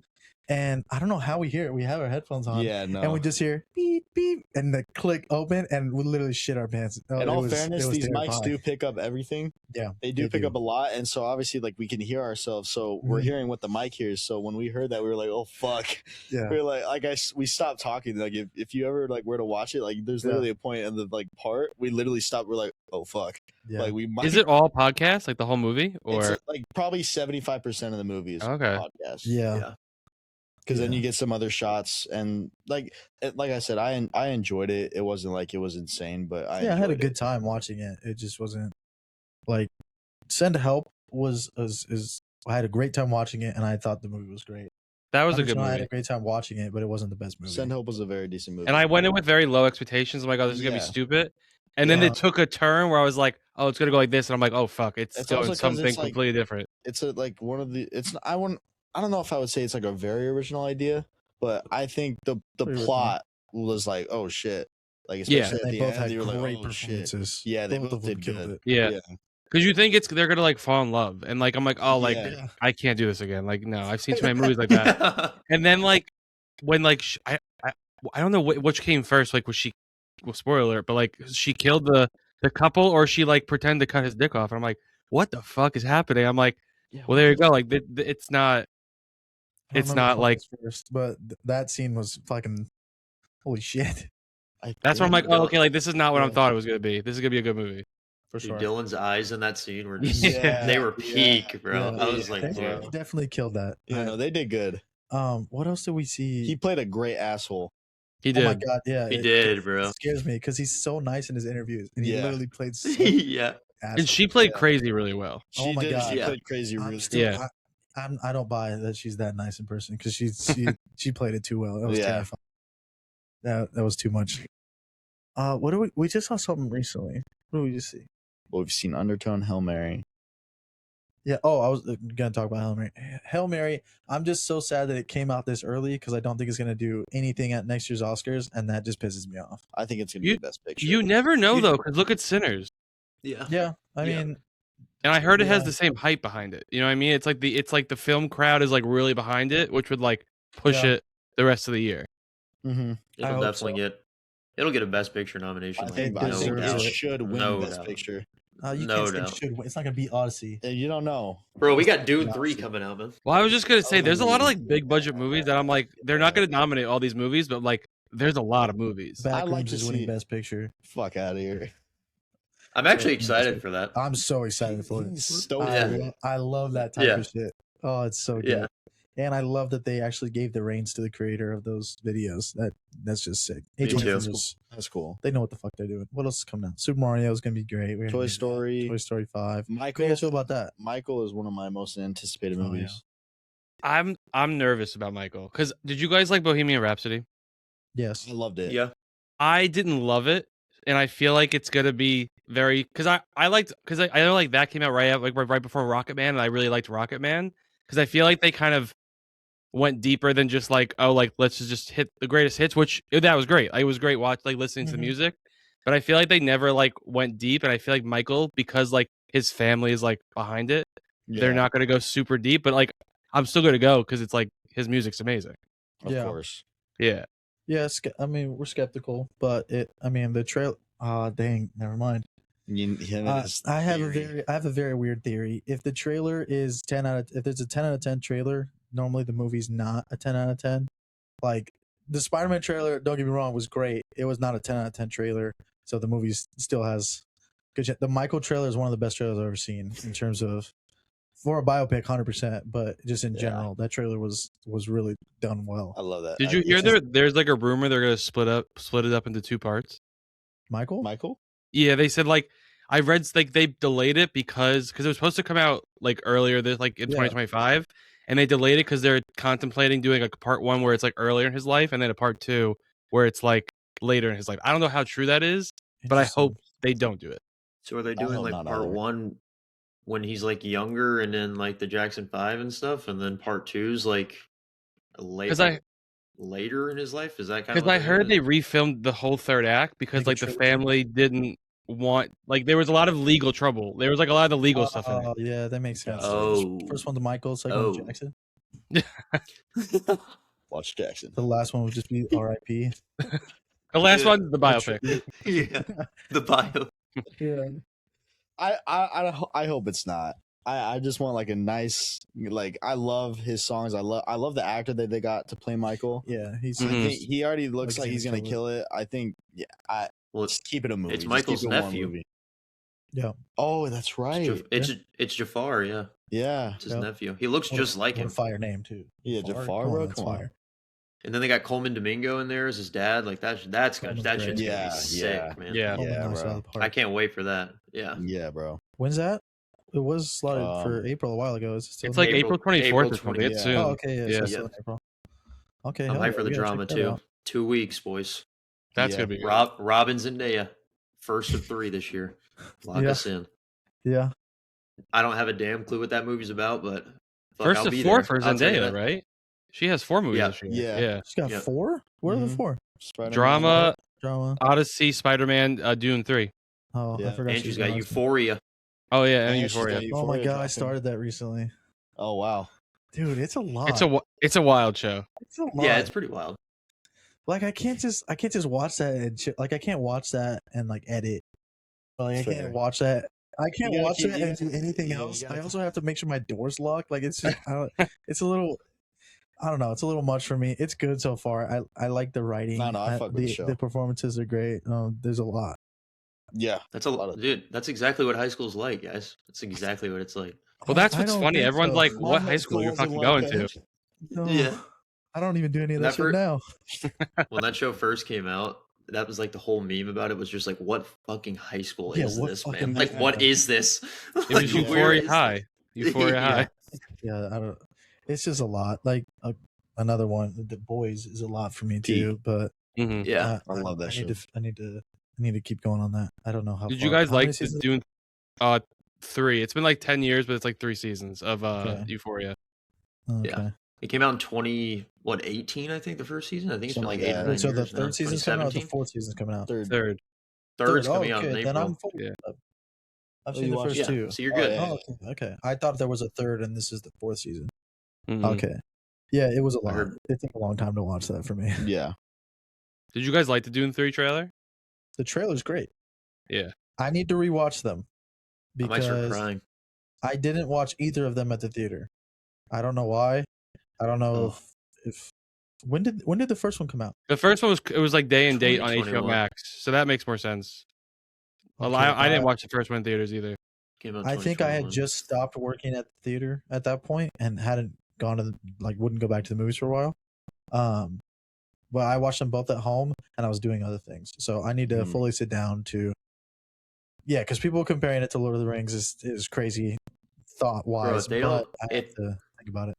and I don't know how we hear it. We have our headphones on, and we just hear beep beep, and the click open, and we literally shit our pants. In all fairness, these mics do pick up everything. Yeah, they do pick up a lot, and so obviously, like, we can hear ourselves. So we're hearing what the mic hears. So when we heard that, we were like, "Oh fuck!" Yeah, we were like, we stopped talking. Like, if you ever like were to watch it, like, there's literally a point in the like part we literally stopped. We're like, "Oh fuck!" Yeah. Like, we might. Is it all podcasts, like the whole movie, or it's like probably 75% of the movie is podcast? Yeah. Because then you get some other shots, and like I said, I enjoyed it. It wasn't like it was insane, but I had a good time watching it. It just wasn't like Send Help was I had a great time watching it, and I thought the movie was great. That was a good movie. I had a great time watching it, but it wasn't the best movie. Send Help was a very decent movie, and I went in with very low expectations. I'm like, "Oh, this is gonna be stupid," and then it took a turn where I was like, "Oh, it's gonna go like this," and I'm like, "Oh fuck, it's doing something completely different." It's like one of the. I don't know if I would say it's like a very original idea, but I think the plot was like, oh shit, like, especially at the both end, had you were great like, oh performances. shit. Yeah, they both did good. Yeah. Because you think they're gonna like fall in love, and like I'm like, oh, like I can't do this again. Like, no, I've seen too many movies like that. And then like when like I don't know which came first. Like, was she? Well, spoiler alert, but like she killed the couple, or she like pretended to cut his dick off. And I'm like, what the fuck is happening? I'm like, well, there you go. Like, it's not. It's not like first, but that scene was fucking holy shit. That's where I'm like, oh, okay, like this is not what I thought it was gonna be. This is gonna be a good movie. For sure. Dylan's eyes in that scene were just they were peak, bro. I was like, they definitely killed that. Yeah, no, they did good. What else did we see? He played a great asshole. He did. Oh my god, yeah. He did, bro. It scares me because he's so nice in his interviews, and he literally played so asshole. And she played crazy really well. Oh my god, she played crazy really well. I don't buy that she's that nice in person because she played it too well. That was terrifying. That was too much. What do we just saw something recently? What did we just see? Well, we've seen Undertone, Hail Mary. Yeah. Oh, I was gonna talk about Hail Mary. Hail Mary. I'm just so sad that it came out this early because I don't think it's gonna do anything at next year's Oscars, and that just pisses me off. I think it's gonna be the best picture. You never know though, because look at Sinners. Yeah. I mean. And I heard it has the same hype behind it. You know what I mean? It's like the film crowd is like really behind it, which would like push it the rest of the year. Mm-hmm. It'll definitely it'll get a Best Picture nomination. I think it should win Best Picture. You can't say it should win. It's not gonna beat Odyssey. You don't know, bro. We got Dune 3 coming out, man. Well, I was just gonna say, there's a lot of like big budget movies that I'm like, they're not gonna nominate all these movies, but like, there's a lot of movies. I like to winning Best Picture. Fuck out of here. I'm actually excited for that. I'm so excited for it. I love that type of shit. Oh, it's so good. And I love that they actually gave the reins to the creator of those videos. That's just sick. That's cool. They know what the fuck they're doing. What else is coming out? Super Mario is gonna be great. Toy Story 5. Michael, how you feel about that? Michael is one of my most anticipated movies. Yeah. I'm nervous about Michael because did you guys like Bohemian Rhapsody? Yes, I loved it. Yeah, I didn't love it, and I feel like it's gonna be very because I know like that came out right before Rocket Man, and I really liked Rocket Man because I feel like they kind of went deeper than just like, oh, like let's just hit the greatest hits, which that was great. It was great listening to the music, but I feel like they never like went deep, and I feel like Michael, because like his family is like behind it, they're not gonna go super deep, but like I'm still gonna go because it's like his music's amazing. Of course. Yeah. Yes, I mean we're skeptical, but the trail. Dang, never mind. I have a very weird theory. If the trailer is if there's a 10 out of 10 trailer, normally the movie's not a 10 out of 10. Like the Spider-Man trailer, don't get me wrong, was great. It was not a 10 out of 10 trailer, so the movie still has good shit. The Michael trailer is one of the best trailers I've ever seen in terms of for a biopic, 100%. But just in general, that trailer was really done well. I love that. Did you hear there's like a rumor they're gonna split it up into 2 parts? Michael? Yeah, they said like I read like they delayed it because it was supposed to come out like earlier this like in 2025, and they delayed it because they're contemplating doing like part 1 where it's like earlier in his life, and then a part 2 where it's like later in his life. I don't know how true that is, but I hope they don't do it. So are they doing like part 1 when he's like younger, and then like the Jackson 5 and stuff, and then part 2's like later in his life? Is that kind of? Because I heard they refilmed the whole 3rd act because like the family didn't want, like there was a lot of legal trouble. There was like a lot of the legal stuff in it. Oh yeah, that makes sense. First one to Michael, second one to Jackson. Watch Jackson. The last one would just be R.I.P. The last one, the biopic. The bio. Yeah. I hope it's not. I just want like a nice, like, I love his songs. I love the actor that they got to play Michael. Yeah, he already looks like he's gonna kill it. I think. Yeah, just keep it a movie. It's Michael's nephew. Yeah. Oh, that's right. It's Jafar. Yeah. Yeah. It's his nephew. He looks just like him. Fire name too. Yeah, Jafar, bro. Come on. And then they got Coleman Domingo in there as his dad. Like that shit's gonna be sick, man. Yeah, bro. I can't wait for that. Yeah. Yeah, bro. When's that? It was slotted for April a while ago. It's like April 24th or something. It's soon. Oh, okay, yeah. So April. Okay, I'm hyped for the drama too. 2 weeks, boys. That's gonna be Robin Zendaya, first of 3 this year. Lock us in. Yeah. I don't have a damn clue what that movie's about, but first of 4 for Zendaya, right? She has 4 movies this year. Yeah. She's got 4? What are the 4? Drama, Odyssey, Spider-Man, Dune 3. Oh, I forgot. And she's got Euphoria. Oh yeah, and Euphoria. Oh my god, I started that recently. Oh wow, dude, it's a lot. It's a wild show. It's a lot. Yeah, it's pretty wild. Like I can't just watch that and like I can't watch that and like edit. Like I can't watch that. I can't watch that and do anything else. I also have to make sure my door's locked. Like it's just, it's a little. I don't know. It's a little much for me. It's good so far. I like the writing. I fuck with the show. The performances are great. There's a lot. Yeah, that's a lot, dude. That's exactly what high school's like, guys. That's exactly what it's like. Well, that's what's funny. Everyone's like, "What high school you're fucking going to?" No, yeah, I don't even do any of that shit now. When that show first came out, that was like the whole meme about it was just like, "What fucking high school is this, man? Like, what is this?" It was Euphoria High. Euphoria High. Yeah, I don't. It's just a lot. Like another one, The Boys is a lot for me too. But yeah, I love that show. I need to keep going on that. I don't know how. Did you guys like Dune 3? It's been like 10 years, but it's like 3 seasons of Euphoria. Okay. Yeah, it came out in 18, I think, the first season. I think it's been like 8 or 9 years. So the 3rd season's coming out. The 4th season's coming out. Third's coming out in April. Then I'm full. Yeah. I've seen the first 2. So you're good. Okay. I thought there was a 3rd, and this is the 4th season. Mm-hmm. Okay. Yeah, it was a lot. It took a long time to watch that for me. Yeah. Did you guys like the Dune 3 trailer? The trailer's great. Yeah. I need to rewatch them because I might start crying. I didn't watch either of them at the theater. I don't know why. I don't know if when did the first one come out? The first one was like day and date on HBO Max, so that makes more sense. Okay, I didn't watch the first one in theaters either. I think I had just stopped working at the theater at that point and hadn't gone to wouldn't go back to the movies for a while. But I watched them both at home, and I was doing other things. So I need to fully sit down to, because people comparing it to Lord of the Rings is crazy thought-wise. Bro, I have to think about it.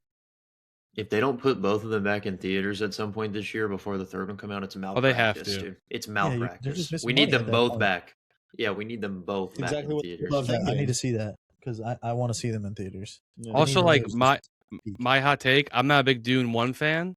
If they don't put both of them back in theaters at some point this year before the 3rd one come out, it's malpractice. Oh, they have to. Dude. It's malpractice. We need them both back. Yeah, we need them both back in theaters. I need to see that because I want to see them in theaters. Also, like my hot take, I'm not a big Dune 1 fan,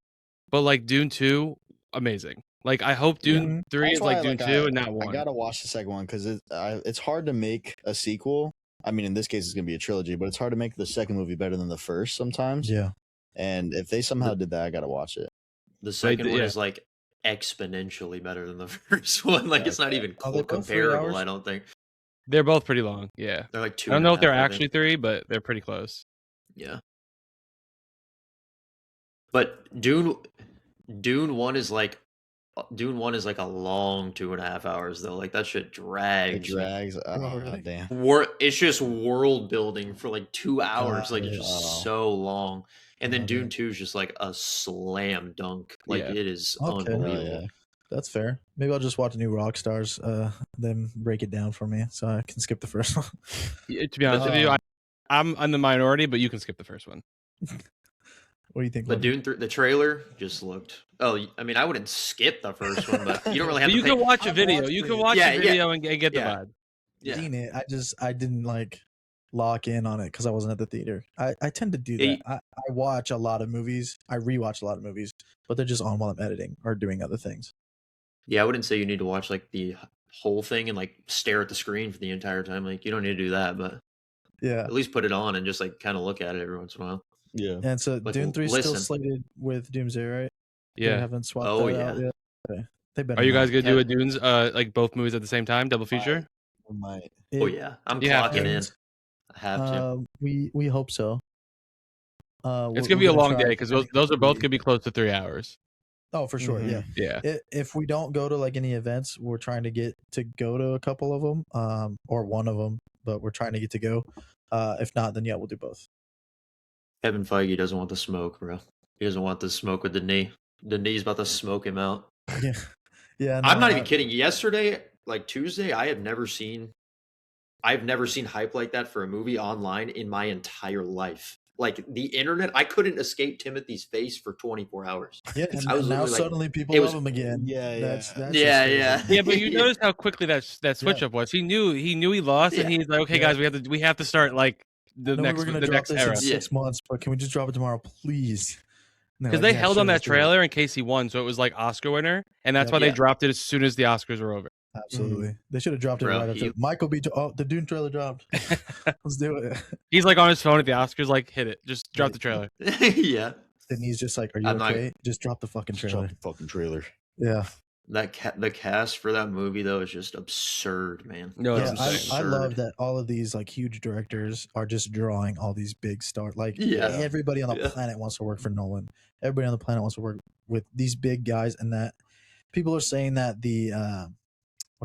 but like Dune 2, amazing. Like I hope Dune 3 is like Dune 2 and not 1. I gotta watch the second one because it's hard to make a sequel. I mean, in this case, it's gonna be a trilogy, but it's hard to make the second movie better than the first sometimes. Yeah. And if they somehow did that, I gotta watch it. The second one is like exponentially better than the first one. Like it's not even comparable. I don't think. They're both pretty long. Yeah. They're like 2. I don't know if they're actually 3, but they're pretty close. Yeah. But Dune 1 is like Dune 1 is like a long 2.5 hours though. Like that shit It drags. drags. Oh, really? Damn. It's just world building for like 2 hours. Like it's just so long. And then Dune 2 is just like a slam dunk. Like it is unbelievable. Yeah. That's fair. Maybe I'll just watch the new Rockstars, then break it down for me so I can skip the first one. To be honest with you, I'm in the minority, but you can skip the first one. What do you think? But Dune 3, the trailer just looked. Oh, I mean, I wouldn't skip the first one, but you don't really have to. You can watch a video. You can watch a video and get the vibe. Yeah. Seen it. I didn't like lock in on it because I wasn't at the theater. I tend to do that. I watch a lot of movies. I rewatch a lot of movies, but they're just on while I'm editing or doing other things. Yeah, I wouldn't say you need to watch like the whole thing and like stare at the screen for the entire time. Like you don't need to do that, but at least put it on and just like kind of look at it every once in a while. Yeah. And so like, Dune 3 is still slated with Doomsday, right? Yeah. They haven't swapped that out yet. Okay. Are you guys gonna do a Dunes like both movies at the same time, double feature? Might. Oh yeah, I'm clocking in. I have to. We hope so. It's gonna be a long day because those are both gonna be close to 3 hours. Oh, for sure. Yeah. If we don't go to like any events, we're trying to get to go to a couple of them, or one of them, but we're trying to get to go. If not, then we'll do both. Kevin Feige doesn't want the smoke, bro. He doesn't want the smoke with the knee. The knee's about to smoke him out. Yeah. No, I'm not even kidding. Yesterday, like Tuesday, I've never seen hype like that for a movie online in my entire life. Like the internet, I couldn't escape Timothy's face for 24 hours. Yeah, and now suddenly people love him again. That's But you notice how quickly that switch up was. He knew he lost, and he's like, okay, guys, we have to start like the next era. In 6 months, but can we just drop it tomorrow, please? Because they held on that trailer in case he won, so it was like Oscar winner, and that's why they dropped it as soon as the Oscars were over. Absolutely, they should have dropped it right after. Michael B. The Dune trailer dropped. Let's do it. He's like on his phone at the Oscars, like hit it, just drop the trailer. Yeah, and he's just like, "Are you okay? Just drop the fucking trailer." Yeah. The cast for that movie though is just absurd, man. No, I love that all of these like huge directors are just drawing all these big stars. Like everybody on the planet wants to work for Nolan. Everybody on the planet wants to work with these big guys, and that people are saying that the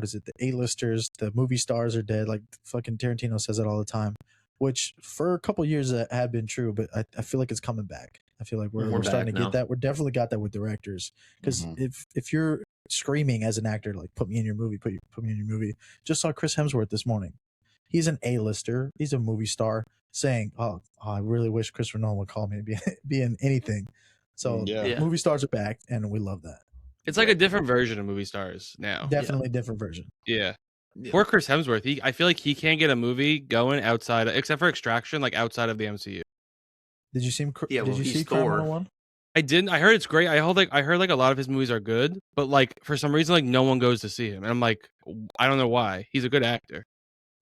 the A-listers, the movie stars are dead. Like fucking Tarantino says it all the time, which for a couple years that had been true, but I feel like it's coming back. I feel like we're starting to get that. We're definitely got that with directors, because if you're screaming as an actor, like put me in your movie, put me in your movie. Just saw Chris Hemsworth this morning. He's an A-lister. He's a movie star saying, "Oh, I really wish Christopher Nolan would call me and be in anything." So movie stars are back, and we love that. It's like a different version of movie stars now. Definitely different version. Yeah. Poor Chris Hemsworth. I feel like he can't get a movie going outside, except for Extraction, like outside of the MCU. Did you see him? Did you see Thor 101? I didn't. I heard it's great. I heard like a lot of his movies are good, but like for some reason, like no one goes to see him, and I'm like, I don't know why. He's a good actor.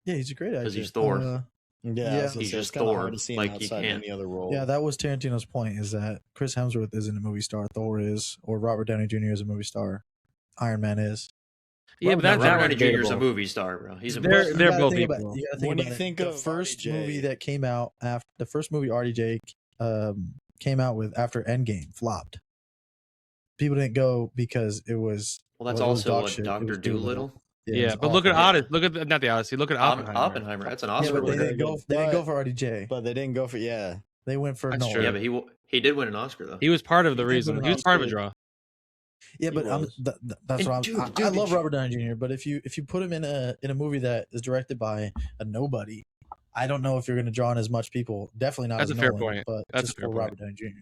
Yeah, he's a great actor. Because he's Thor. He's just Thor. Like he can't. Any other role. Yeah, that was Tarantino's point, is that Chris Hemsworth isn't a movie star. Thor is, or Robert Downey Jr. is a movie star. Iron Man is. Yeah, but Robert Downey Jr. is a movie star, bro. He's a they're both equal. You gotta think about it. The first movie that came out after the first movie RDJ came out with after Endgame flopped. People didn't go because it was. Well, that's also Dr. Dolittle. Yeah, but look at Odyssey. Look at not the Odyssey. Look at Oppenheimer. That's an Oscar. But they didn't go for RDJ. But they didn't go for They went for Nolan. Yeah, but he did win an Oscar though. He was part of the reason. He was part of a draw. Yeah, but that's what I love Robert Downey Jr. But if you put him in a movie that is directed by a nobody, I don't know if you're going to draw in as much people. Definitely not. That's as a fair Nolan, point. But That's just a fair for point. Robert Downey Jr.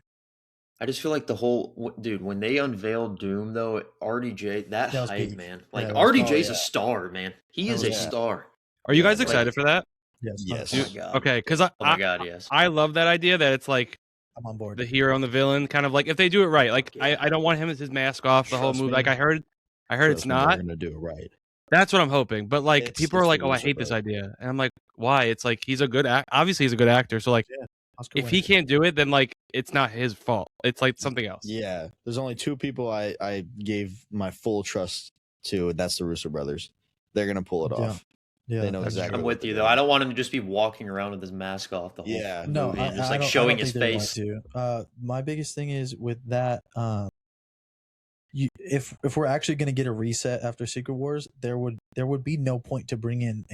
I just feel like the whole when they unveiled Doom though, RDJ, that hype, man. Like RDJ's a star, man. He is a star. Are you guys excited for that? Yes. Oh my god. Okay, because yes. I love that idea that it's like I'm on board. The hero and the villain, kind of like if they do it right. Like I don't want him as his mask off the whole movie. Like I heard it's not. They're gonna do it right. That's what I'm hoping. But like people are like, oh, I hate this idea, and I'm like, why? It's like he's a good obviously he's a good actor. So like, if he can't do it, then like it's not his fault. It's like something else. Yeah, there's only two people I gave my full trust to, and that's the Russo brothers. They're gonna pull it off. Yeah, they know exactly. I'm with you though. I don't want him to just be walking around with his mask off the whole movie and just like showing his face. My biggest thing is with that. if we're actually going to get a reset after Secret Wars, there would be no point to bring in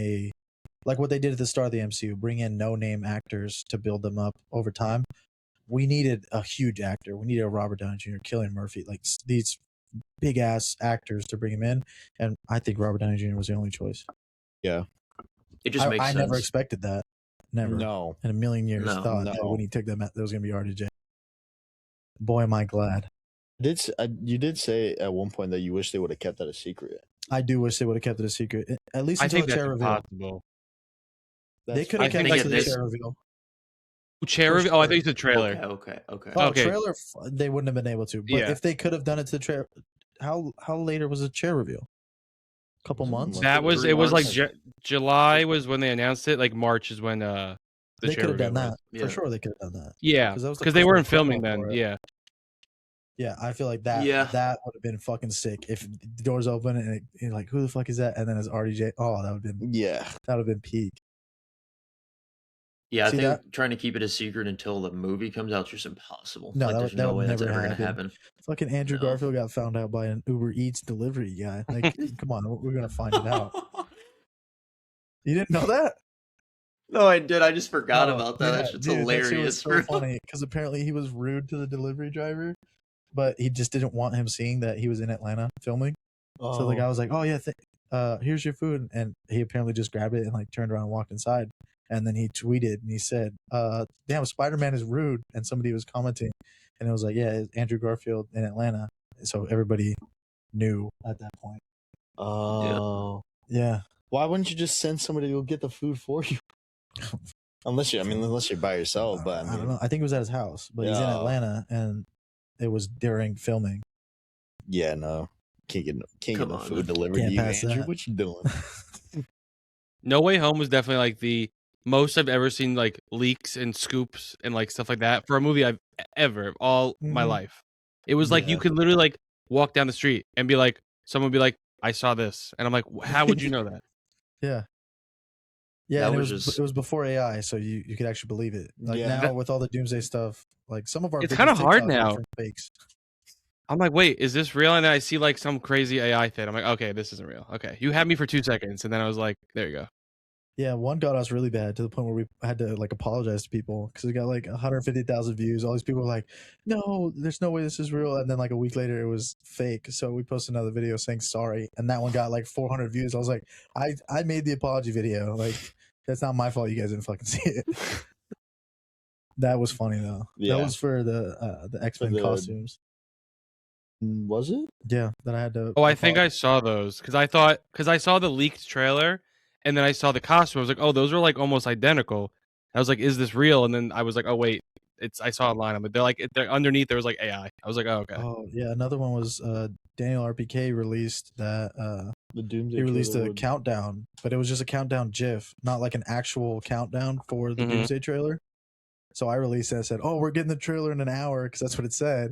like what they did at the start of the MCU, bring in no-name actors to build them up over time. We needed a huge actor. We needed a Robert Downey Jr., Cillian Murphy, like these big-ass actors to bring him in, and I think Robert Downey Jr. was the only choice. Yeah. It just makes sense. I never expected that. Never. No. In a million years thought that when he took that was going to be RDJ. Boy, am I glad. You did say at one point that you wish they would have kept that a secret. I do wish they would have kept it a secret. At least until the chair reveal. Possible. They could have kept it to the chair reveal. Chair reveal? Oh, I think it's a trailer. Okay. Oh, trailer, they wouldn't have been able to. But if they could have done it to the trailer, how later was the chair reveal? A couple months? It was like July was when they announced it. Like March is when the they chair could have done reveal that. For sure they could have done that. Yeah, because they weren't filming then. Yeah. Yeah, I feel like that would have been fucking sick if the doors open and you're like, who the fuck is that? And then it's RDJ. Oh, that would have been that would have been peak. Yeah, I think trying to keep it a secret until the movie comes out is just impossible. No, there's no way that's ever going to happen. Fucking Andrew Garfield got found out by an Uber Eats delivery guy. Like, come on, we're gonna find it out. You didn't know that? No, I did. I just forgot about that. That's hilarious. That was so funny because apparently he was rude to the delivery driver, but he just didn't want him seeing that he was in Atlanta filming. So the guy was like, "Oh yeah, here's your food," and he apparently just grabbed it and like turned around and walked inside. And then he tweeted and he said, damn, Spider-Man is rude. And somebody was commenting and it was like, yeah, it's Andrew Garfield in Atlanta. So everybody knew at that point. Oh. Yeah. Why wouldn't you just send somebody to go get the food for you? unless you're by yourself. But I don't know. I think it was at his house, but he's in Atlanta and it was during filming. Yeah, no. Can't get no food delivered to you, Andrew. What you doing? No Way Home was definitely like the most I've ever seen, like leaks and scoops and like stuff like that for a movie I've ever my life. It was like you could literally like walk down the street and be like, someone would be like, I saw this, and I'm like, how would you know that? Yeah, and it was before AI, so you could actually believe it. Like now with all the Doomsday stuff, like some of our it's kind of hard now. Fakes. I'm like, wait, is this real? And then I see like some crazy AI thing. I'm like, okay, this isn't real. Okay, you had me for 2 seconds, and then I was like, there you go. Yeah, one got us really bad to the point where we had to like apologize to people because we got like 150,000 views. All these people were like, "No, there's no way this is real." And then like a week later, it was fake. So we posted another video saying sorry, and that one got like 400 views. I was like, I made the apology video. Like that's not my fault. You guys didn't fucking see it. That was funny though. Yeah. That was for the X-Men costumes. Was it? Yeah, that I had to. Oh, I think I saw those because I saw the leaked trailer. And then I saw the costume. I was like, "Oh, those are like almost identical." I was like, "Is this real?" And then I was like, "Oh wait, I saw online, but they're underneath. There was like AI." I was like, "Oh okay." Oh yeah, another one was Daniel RPK released that the Doomsday. He released a countdown, but it was just a countdown GIF, not like an actual countdown for the Doomsday trailer. So I released it and said, "Oh, we're getting the trailer in an hour," because that's what it said.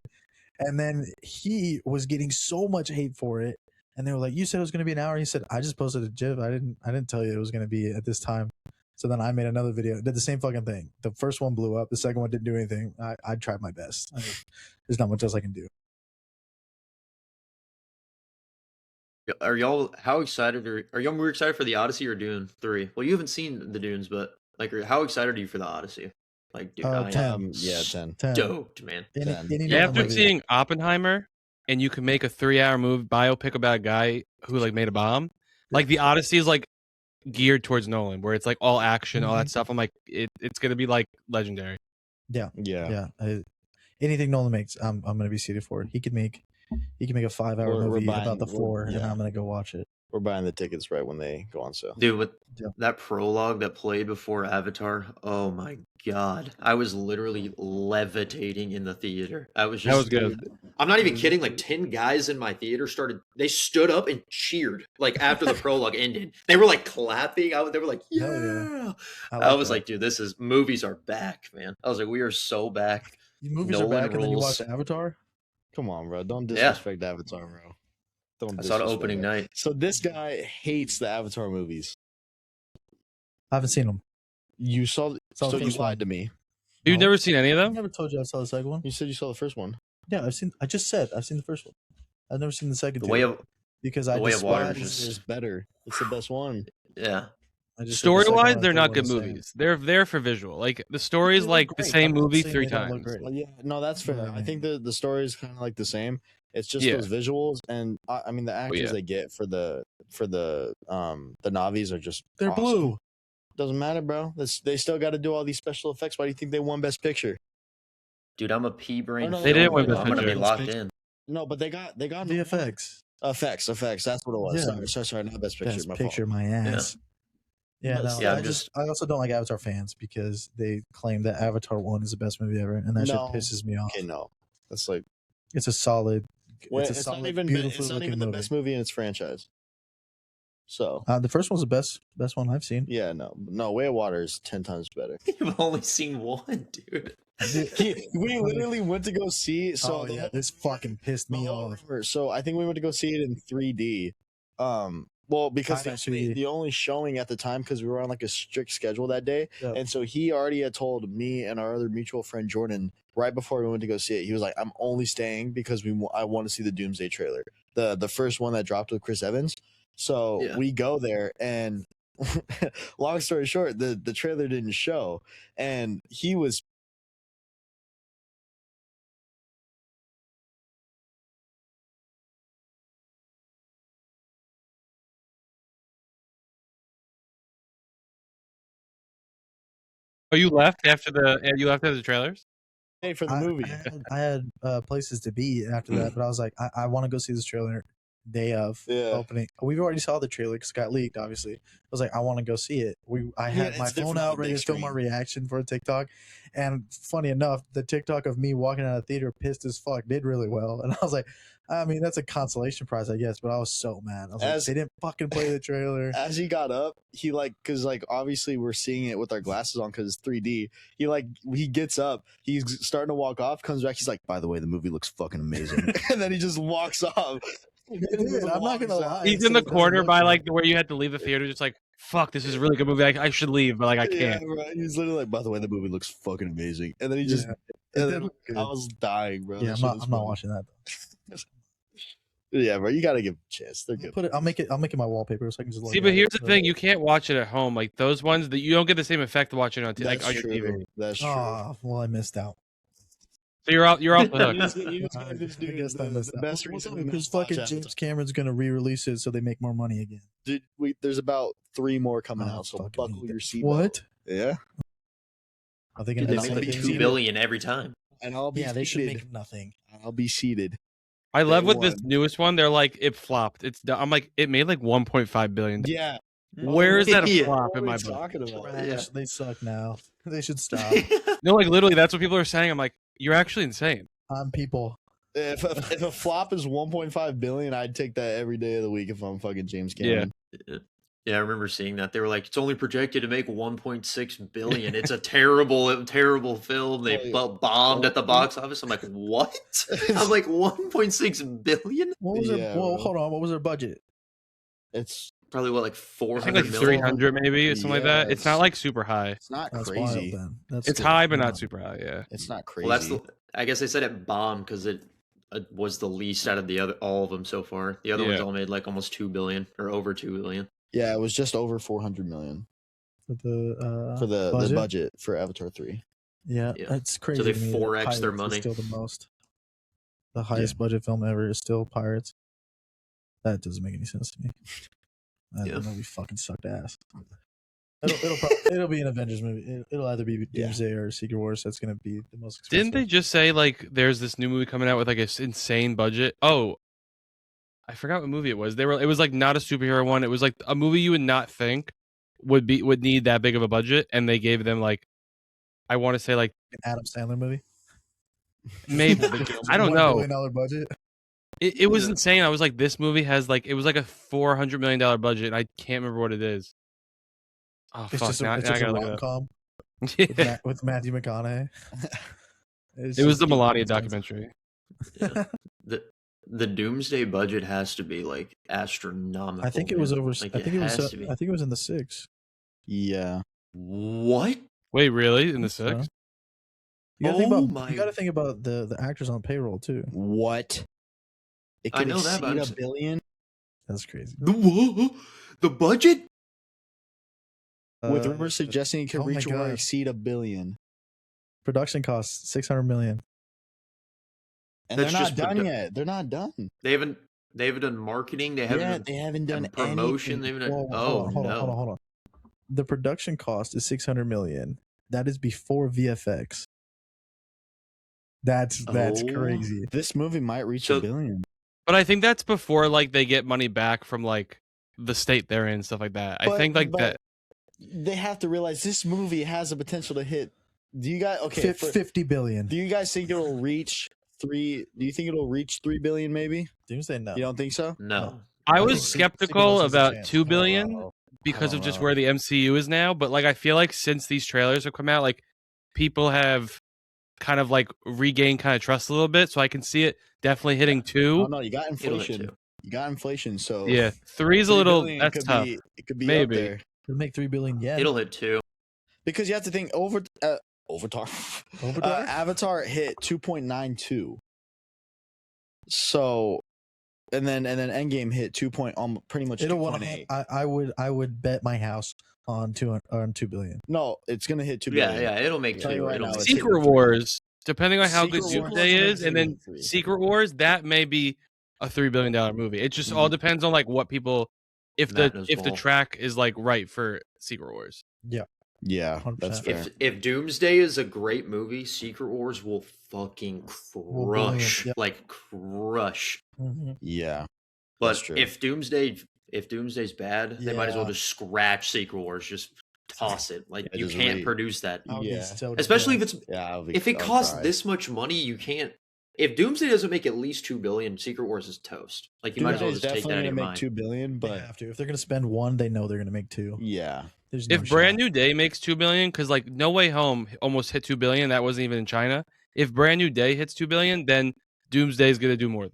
And then he was getting so much hate for it. And they were like, "You said it was going to be an hour." He said, "I just posted a GIF. I didn't tell you it was going to be at this time." So then I made another video, did the same fucking thing. The first one blew up. The second one didn't do anything. I tried my best. There's not much else I can do. Are y'all how excited are y'all more excited for the Odyssey or Dune 3? Well, you haven't seen the Dunes, but like, how excited are you for the Odyssey? Like, dude, 10. Yeah, 10. Stoked, man. After seeing Oppenheimer. And you can make a 3-hour biopic about a guy who like made a bomb. Like the Odyssey is like geared towards Nolan, where it's like all action, all that stuff. I'm like, it's gonna be like legendary. Yeah. Anything Nolan makes, I'm gonna be seated for it. He can make a 5-hour movie about the four, and I'm gonna go watch it. We're buying the tickets right when they go on sale. Dude, with that prologue that played before Avatar, oh my god. I was literally levitating in the theater. That was good. I'm not even kidding. Like 10 guys in my theater they stood up and cheered like after the prologue ended. They were like clapping. They were like, yeah. I was like, dude, movies are back, man. I was like, we are so back. Movies are back, and then you watch Avatar? Come on, bro. Don't disrespect Avatar, bro. I saw the opening night. So this guy hates the Avatar movies. I haven't seen them. You saw so you lied to me. You've never seen any of them? I never told you I saw the second one. You said you saw the first one. Yeah, I just said I've seen the first one. I've never seen the second The two Way of because The I Way of Water despise. is It's better. It's the best one. yeah. I just said the Story second one wise, and they're third not one good the same. movies. They're there for visual. Like the story is They like look the great. same I'm not movie saying 3 they don't look times. great. Well, yeah, no, that's fair. Yeah. I think the story is kind of like the same. It's just Yeah. those visuals, and I mean the actors yeah. they get for the Navis are just They're awesome. blue. Doesn't matter, bro. They still got to do all these special effects. Why do you think they won Best Picture? Dude, I'm a pea brain. no, They didn't win no, Best I'm gonna be Picture. locked in. No, but they got VFX. effects. That's what it was. Yeah. Sorry, not Best Picture. Best my picture, fault. my ass. Yeah, no, Yeah, I also don't like Avatar fans because they claim that Avatar 1 is the best movie ever, and that No. shit pisses me off. Okay, no, that's like It's a solid. it's not even the best movie in its franchise. So The first one's the best one I've seen. yeah, no, Way of Water is 10 times better. You've only seen one, dude. We literally went to go see. So this fucking pissed me off. So I think we went to go see it in 3D. Well, because the only showing at the time, because we were on like a strict schedule that day, and so he already had told me and our other mutual friend Jordan right before we went to go see it. He was like, "I'm only staying because I want to see the Doomsday trailer, the first one that dropped with Chris Evans." So we go there, and long story short, the trailer didn't show, and he was. Oh, you left after the trailers? Hey, for the movie. I had places to be after that, but I was like, I want to go see this trailer day of opening. We already saw the trailer because it got leaked, obviously. I was like, I want to go see it. I had my phone out ready to film my reaction for a TikTok, and funny enough, the TikTok of me walking out of the theater pissed as fuck did really well, and I was like, I mean, that's a consolation prize, I guess, but I was so mad. I was like, they didn't fucking play the trailer. As he got up, he because obviously we're seeing it with our glasses on because it's 3D. He gets up, he's starting to walk off, comes back, he's like, by the way, the movie looks fucking amazing. And then he just walks off. I'm not gonna lie. He's in the corner by where you had to leave the theater, just like, fuck, this is a really good movie. I should leave, but I can't. Yeah, right. He's literally like, by the way, the movie looks fucking amazing. And then he just I was dying, bro. Yeah, I'm not watching that though. Yeah, bro, you gotta give them a chance. They're good. I'll make it my wallpaper so I can just see. But here's the thing: you can't watch it at home. Like those ones that you don't get the same effect of watching on your TV. That's true. Oh, well, I missed out. So you're off the hook. Because fucking James Cameron's gonna re-release it so they make more money again. Dude, there's about 3 more coming out, so buckle your seatbelt. What? Yeah. Are they gonna make like $2 billion every time? And I'll be they should make nothing. I'll be seated. I love with this newest one. They're like, it flopped. I'm like, it made like 1.5 billion. Yeah. Where is that a flop in my book? They suck now. They should stop. No, like literally, that's what people are saying. I'm like, you're actually insane. People. If a flop is 1.5 billion, I'd take that every day of the week if I'm fucking James Cameron. Yeah, I remember seeing that. They were like, it's only projected to make 1.6 billion. It's a terrible film. They bombed at the box office. I'm like, what? I'm like, 1.6 billion? What was it? Well, hold on. What was their budget? It's probably what, like 400 like 300 maybe, something like that. It's not like super high. It's not crazy. It's high, but not super high. Yeah, it's not crazy. Well, I guess they said it bombed because it was the least out of all of them so far. The other ones all made like almost 2 billion or over 2 billion. Yeah, it was just over 400 million for the budget for Avatar 3. Yeah, that's crazy. So they 4x their money. Still the highest budget film ever is still Pirates. That doesn't make any sense to me. That movie fucking sucked ass. It'll be an Avengers movie. It'll either be Doomsday or Secret Wars. That's gonna be the most expensive. Didn't they just say like there's this new movie coming out with like an insane budget? Oh, I forgot what movie it was. It was like not a superhero one. It was like a movie you would not think would need that big of a budget, and they gave them like, I want to say like an Adam Sandler movie. Maybe I don't know. $1 billion budget. It was insane. I was like, this movie has like, it was like a $400 million budget, and I can't remember what it is. Oh, it's fuck. just a rom-com with Matthew McConaughey. It was the Melania documentary. Yeah. The Doomsday budget has to be like astronomical. I think it was over. Like, I think it was in the 6. Yeah. What? Wait, really? In the 6? You gotta think about the actors on payroll too. What? It could exceed $1 billion. That's crazy. The budget? With rumors suggesting it could reach or exceed $1 billion. Production costs $600 million. And they're not done yet. They're not done. They haven't done marketing. They haven't done promotion. Anything. Hold on. The production cost is $600 million. That is before VFX. That's crazy. This movie might reach $1 billion. But I think that's before like they get money back from like the state they're in, stuff like that. I think like that. They have to realize this movie has the potential to hit. Do you guys 50 billion? Do you guys think it'll reach 3? Do you think it'll reach 3 billion? Maybe. Doomsday, no. You don't think so? No. I was skeptical about 2 billion because of just where the MCU is now. But like, I feel like since these trailers have come out, like people have kind of like regained kind of trust a little bit. So I can see it definitely hitting 2. Oh no, you got inflation. You got inflation. So yeah, 3's a little. That's tough. It could be maybe. Up there. It'll make 3 billion yen. It'll hit 2. Because you have to think Avatar hit 2.92. So, and then Endgame hit 2. Pretty much 2.8. I would bet my house on 2 billion. No, it's gonna hit 2 billion. Yeah, it'll make 2. Right now, Secret Wars, depending on how good Doomsday is, and then 3. Secret Wars, that may be a $3 billion movie. It just all depends on like what people, if the track is like right for Secret Wars. Yeah, that's fair. If Doomsday is a great movie, Secret Wars will fucking crush, crush. Mm-hmm. Yeah, but if Doomsday's bad, they might as well just scratch Secret Wars, just toss it. Like you can't produce that. Especially if it costs this much money, you can't. If Doomsday doesn't make at least 2 billion, Secret Wars is toast. Like you might as well just take that out of your mind. 2 billion, but they have to. If they're gonna spend 1, they know they're gonna make 2. Yeah. If Brand New Day makes 2 billion, because like No Way Home almost hit 2 billion, that wasn't even in China. If Brand New Day hits 2 billion, then Doomsday is gonna do more.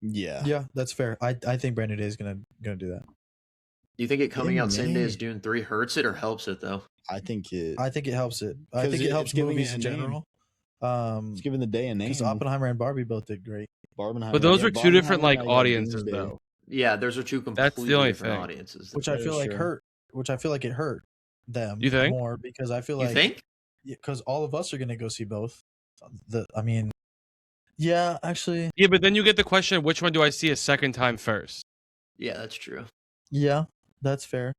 Yeah, that's fair. I think Brand New Day is gonna do that. Do you think it coming out same day as Dune 3 hurts it or helps it though? I think it helps it. I think it helps movies in general. It's giving the day a name. Because Oppenheimer and Barbie both did great. But those were 2 different like audiences though. Yeah, those are 2 completely different audiences. Which I feel like hurt. Which I feel like it hurt them more because I feel like because all of us are gonna go see both. Yeah, actually. Yeah, but then you get the question: which one do I see a second time first? Yeah, that's true. Yeah, that's fair.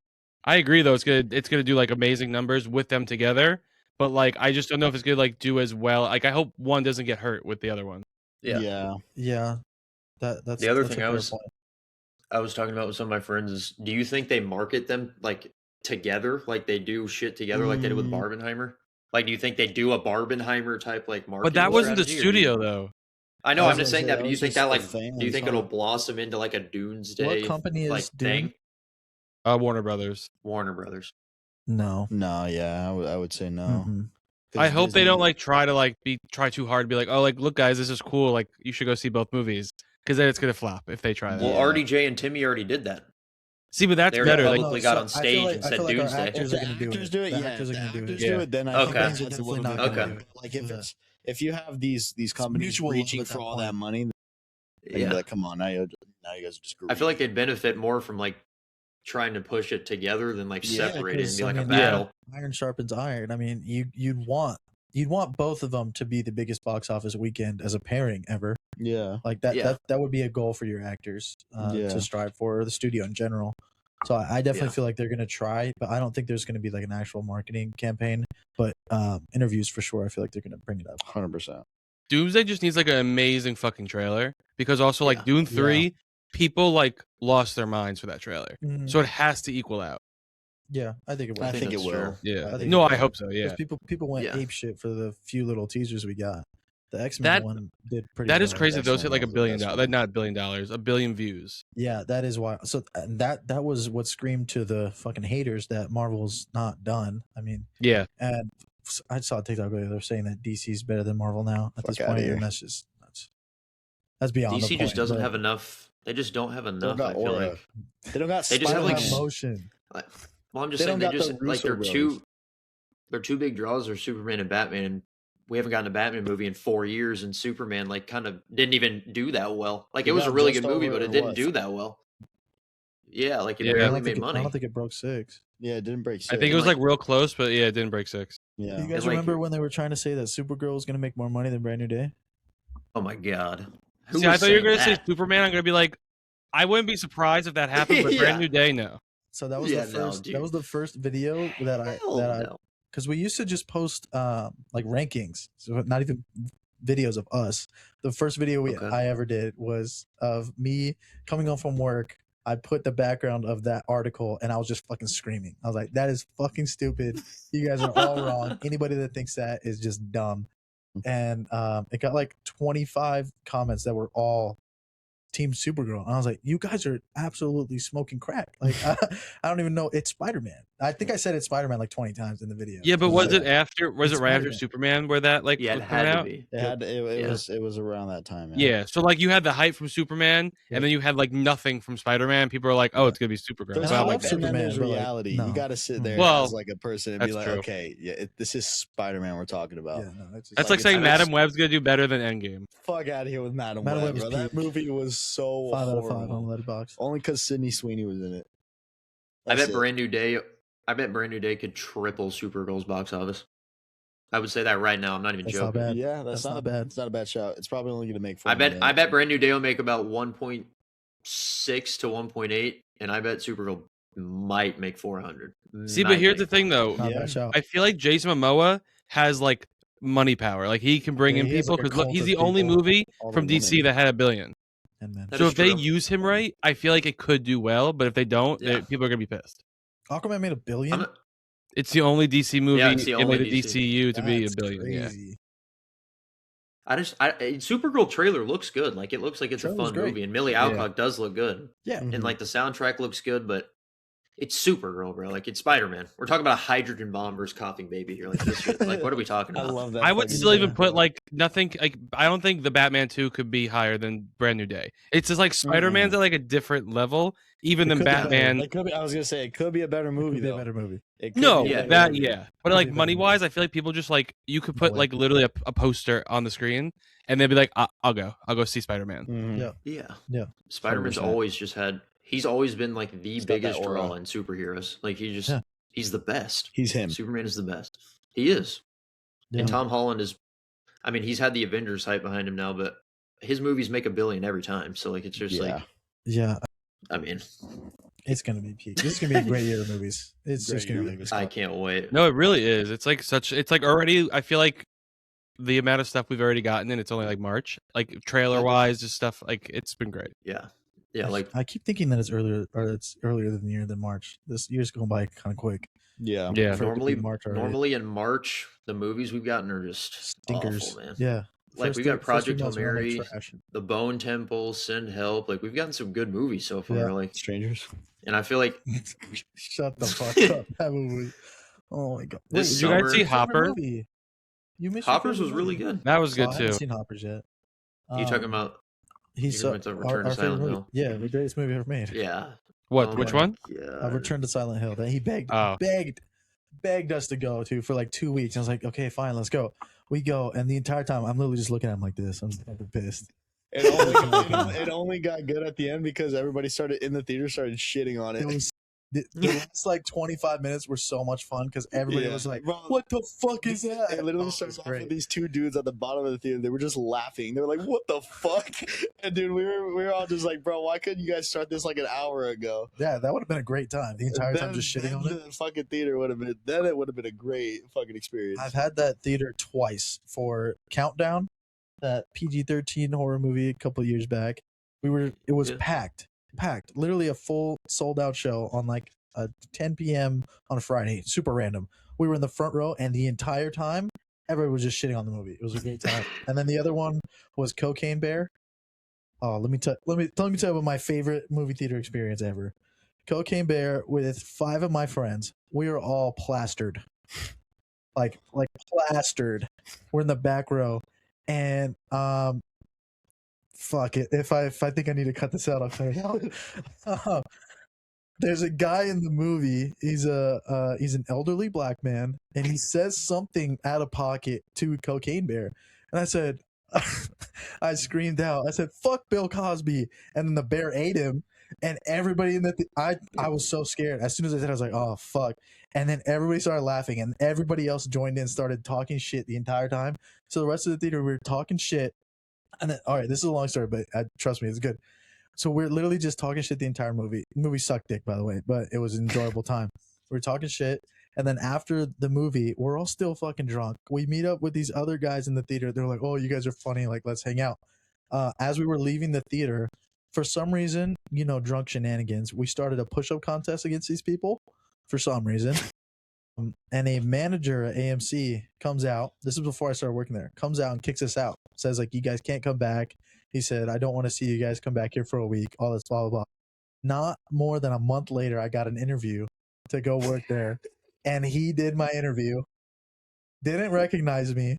I agree, though. It's gonna do like amazing numbers with them together, but like I just don't know if it's gonna like do as well. Like I hope one doesn't get hurt with the other one. Yeah. That's the other thing I was talking about with some of my friends is: do you think they market them like together, like they do shit together, like they did with Barbenheimer? Like, do you think they do a Barbenheimer type like marketing? But that wasn't the studio, though. I know. I'm just saying that. But do you think that like? Do you think it'll blossom into like a Doomsday? What company is like Dune? thing? Warner Brothers. No. Yeah, I would say no. Mm-hmm. I hope they don't like try too hard to be like, oh, like look, guys, this is cool. Like you should go see both movies because then it's gonna flop if they try that. Well, RDJ and Timmy already did that. See, but that's they better. They publicly got on stage and said Doomsday. Actors are going to do it. Actors are going to do it. Then I think that's a little bit okay. Like if you have these companies reaching for all that money, you'd be like, come on, now you guys are just. I feel like they'd benefit more from like trying to push it together than like separate it and be like a battle. Iron sharpens iron. I mean, you'd want both of them to be the biggest box office weekend as a pairing ever. Yeah, like that would be a goal for your actors to strive for, or the studio in general. So I definitely feel like they're going to try, but I don't think there's going to be like an actual marketing campaign. But interviews for sure, I feel like they're going to bring it up. 100%. Doomsday just needs like an amazing fucking trailer because also like Dune 3, people like lost their minds for that trailer, so it has to equal out. Yeah, I think it will. I think it will. Yeah, I hope so. Yeah, people went ape shit for the few little teasers we got. The X-Men one did pretty. That is crazy. Those hit like $1 billion. Not $1 billion. $1 billion views. Yeah, that is why. So that was what screamed to the fucking haters that Marvel's not done. I mean, and I saw a TikTok video. They're saying that DC's better than Marvel now at this point, and that's just that's beyond. DC just doesn't have enough. They just don't have enough. I feel like they don't got. They just have like emotion. Well, I'm just saying they just like their two big draws are Superman and Batman. And we haven't gotten a Batman movie in 4 years, and Superman like kind of didn't even do that well. Like It it was a got really just good movie, over, but it or didn't what? do that well. Yeah, like it Yeah. barely made I money. don't think it broke 6. Yeah, it didn't break 6. I think it was like real close, but yeah, it didn't break 6. Yeah. Do you guys And, like, remember when they were trying to say that Supergirl was going to make more money than Brand New Day? Oh my god. Who See, I was thought you were saying gonna say that? Superman. I'm gonna be like, I wouldn't be surprised if that happened, but Yeah. Brand New Day, no. So that was Yeah, the no, first. dude. That was the first video that Hell no. because we used to just post like rankings, so not even videos of us. The first video Okay. I ever did was of me coming home from work. I put the background of that article and I was just fucking screaming. I was like, that is fucking stupid. You guys are all wrong. Anybody that thinks that is just dumb. And it got like 25 comments that were all Team Supergirl. And I was like, you guys are absolutely smoking crack. Like, I don't even know. It's Spider-Man. I think I said it's Spider-Man like 20 times in the video. Yeah, but was Like, it after? Was It's it right after Spider-Man. Superman where that like Yeah, was it coming had to out? be. It was around that time. Yeah, so like you had the hype from Superman, Yeah. and then you had like nothing from Spider-Man. People are like, "Oh, it's gonna be Supergirl." There's And I So I'm love like, hype and then Superman, there's but, like, reality. no. You got to sit there Well, as like a person and be that's like, true. okay, yeah, this is Spider-Man we're talking about. yeah, no, it's just, that's like, like saying it's- Madam Web's gonna do better than Endgame. Fuck out of here with Madam Madam Web, Web bro. is That peak. movie was so 5 out of 5 horrible. on Letterboxd. Only because Sydney Sweeney was in it. I That's bet it. Brand New Day. I bet Brand New Day could triple Supergirl's box office. I would say that right now. I'm not even That's not joking. bad. Yeah, that's not bad. It's not a bad shout. It's probably only going to make. I 4 bet million. Brand New Day will make about 1.6 to 1.8, and I bet Supergirl might make 400. See, but Might here's make the thing, 400. though. Not Yeah. bad shout. I feel like Jason Momoa has like money power. Like he can bring Yeah, in he has, people like, a because look, cult he's of the only people. movie All the from DC women. that had $1 billion. And then That So is if they true. use him right, I feel like it could do well. But if they don't, Yeah. people are gonna be pissed. Aquaman made $1 billion. I'm not- It's the only DC movie it's the in only the DC. DCU to be That's $1 billion. Yeah. crazy. Supergirl trailer looks good. Like it looks like it's a Trailer's fun great. movie, and Millie Yeah. Alcock does look good, Yeah. Mhm. and like the soundtrack looks good, but it's Supergirl, bro. Like it's Spider-Man. We're talking about a hydrogen bomb versus coughing baby here. Like this shit. Like what are we talking I about? love that. I would fucking still even movie. put like nothing. Like I don't think the Batman 2 could be higher than Brand New Day. It's just like Spider-Man's at like a different level, even It than could be better. Batman. It could be, I was gonna say it could be a better It movie could be a though. better movie. It could No, be a Yeah, better that movie. yeah, but Could be like a better money movie. wise, I feel like people just like you could put No like literally a poster on the screen, and they'd be like, I'll go see Spider-Man." Mhm. Yeah. Yeah. Yeah. Spider-Man's 100%. always just had. He's always been like the He's got that biggest aura. draw in superheroes. Like he just. Yeah. He's the best. He's him. Superman is the best. He is. Yeah. And Tom Holland is. I mean, he's had the Avengers hype behind him now, but his movies make $1 billion every time. So like, it's just Yeah. like. Yeah. I mean, It's gonna be peak. This is gonna be a great year of movies. It's just Great gonna year be. of I can't wait. No, it really is. It's like such. It's like already. I feel like the amount of stuff we've already gotten, and it's only like March. Like trailer wise, just stuff. Like it's been great. Yeah. Yeah. Like I keep thinking that it's earlier than the year than March. This year's going by kind of quick. Yeah. Yeah. For it to be normally, March already. normally in March, the movies we've gotten are just Stinkers. awful, man. Yeah. Like we got first 2 Project months were, like, Mary, trash. The Bone Temple, Send Help. Like we've gotten some good movies so far. Yeah. Like, Strangers. and I feel like Shut the fuck up. That movie. Oh my god. This Did you guys summer- see Favorite Hopper? movie? You missed your Hoppers favorite was really movie. good. That was Oh, good I haven't too. seen Hoppers yet. You talking Um, about? He's you went to Return to our favorite Silent movie. Hill. Yeah, the greatest movie ever made. Yeah. What? Oh Which my one? God. Return to Silent Hill. That he Oh. begged us to go to for like 2 weeks. I was like, okay, fine, let's go. We go, and the entire time I'm literally just looking at him like this. I'm just fucking pissed. It only got good at the end because everybody started in the theater started shitting on it. It was the last like 25 minutes were so much fun because everybody Yeah. was like, Bro, "What the fuck is that?" It literally Oh, started it's off with great. these 2 dudes at the bottom of the theater. They were just laughing. They were like, "What the fuck?" And dude, we were all just like, "Bro, why couldn't you guys start this like an hour ago?" Yeah, that would have been a great time. The entire time just shitting on it. The fucking theater would have been. Then it would have been a great fucking experience. I've had that theater twice for Countdown, that PG-13 horror movie a couple of years back. It was Yeah. packed, literally a full sold out show on like 10 p.m. on a Friday. Super random. We were in the front row, and the entire time, everybody was just shitting on the movie. It was a great time. And then the other one was Cocaine Bear. Oh, let me tell you about my favorite movie theater experience ever. Cocaine Bear with 5 of my friends. We were all plastered, like plastered. We're in the back row, and fuck it. If I think I need to cut this out, I'll cut it out. There's a guy in the movie. He's an elderly black man, and he says something out of pocket to Cocaine Bear, and I said, I screamed out. I said, "Fuck Bill Cosby!" And then the bear ate him, and everybody in the I was so scared. As soon as I said, it, I was like, "Oh fuck!" And then everybody started laughing, and everybody else joined in, started talking shit the entire time. So the rest of the theater, we were talking shit, and then all right, this is a long story, but trust me, it's good. So we're literally just talking shit the entire movie. The movie sucked dick, by the way, but it was an enjoyable time. We're talking shit. And then after the movie, we're all still fucking drunk. We meet up with these other guys in the theater. They're like, "Oh, you guys are funny. Like, let's hang out." As we were leaving the theater, for some reason, drunk shenanigans, we started a push-up contest against these people for some reason. And a manager at AMC comes out. This is before I started working there. Comes out and kicks us out. Says, like, "You guys can't come back." He said, "I don't want to see you guys come back here for a week." All this, blah, blah, blah. Not more than a month later, I got an interview to go work there. And he did my interview. Didn't recognize me.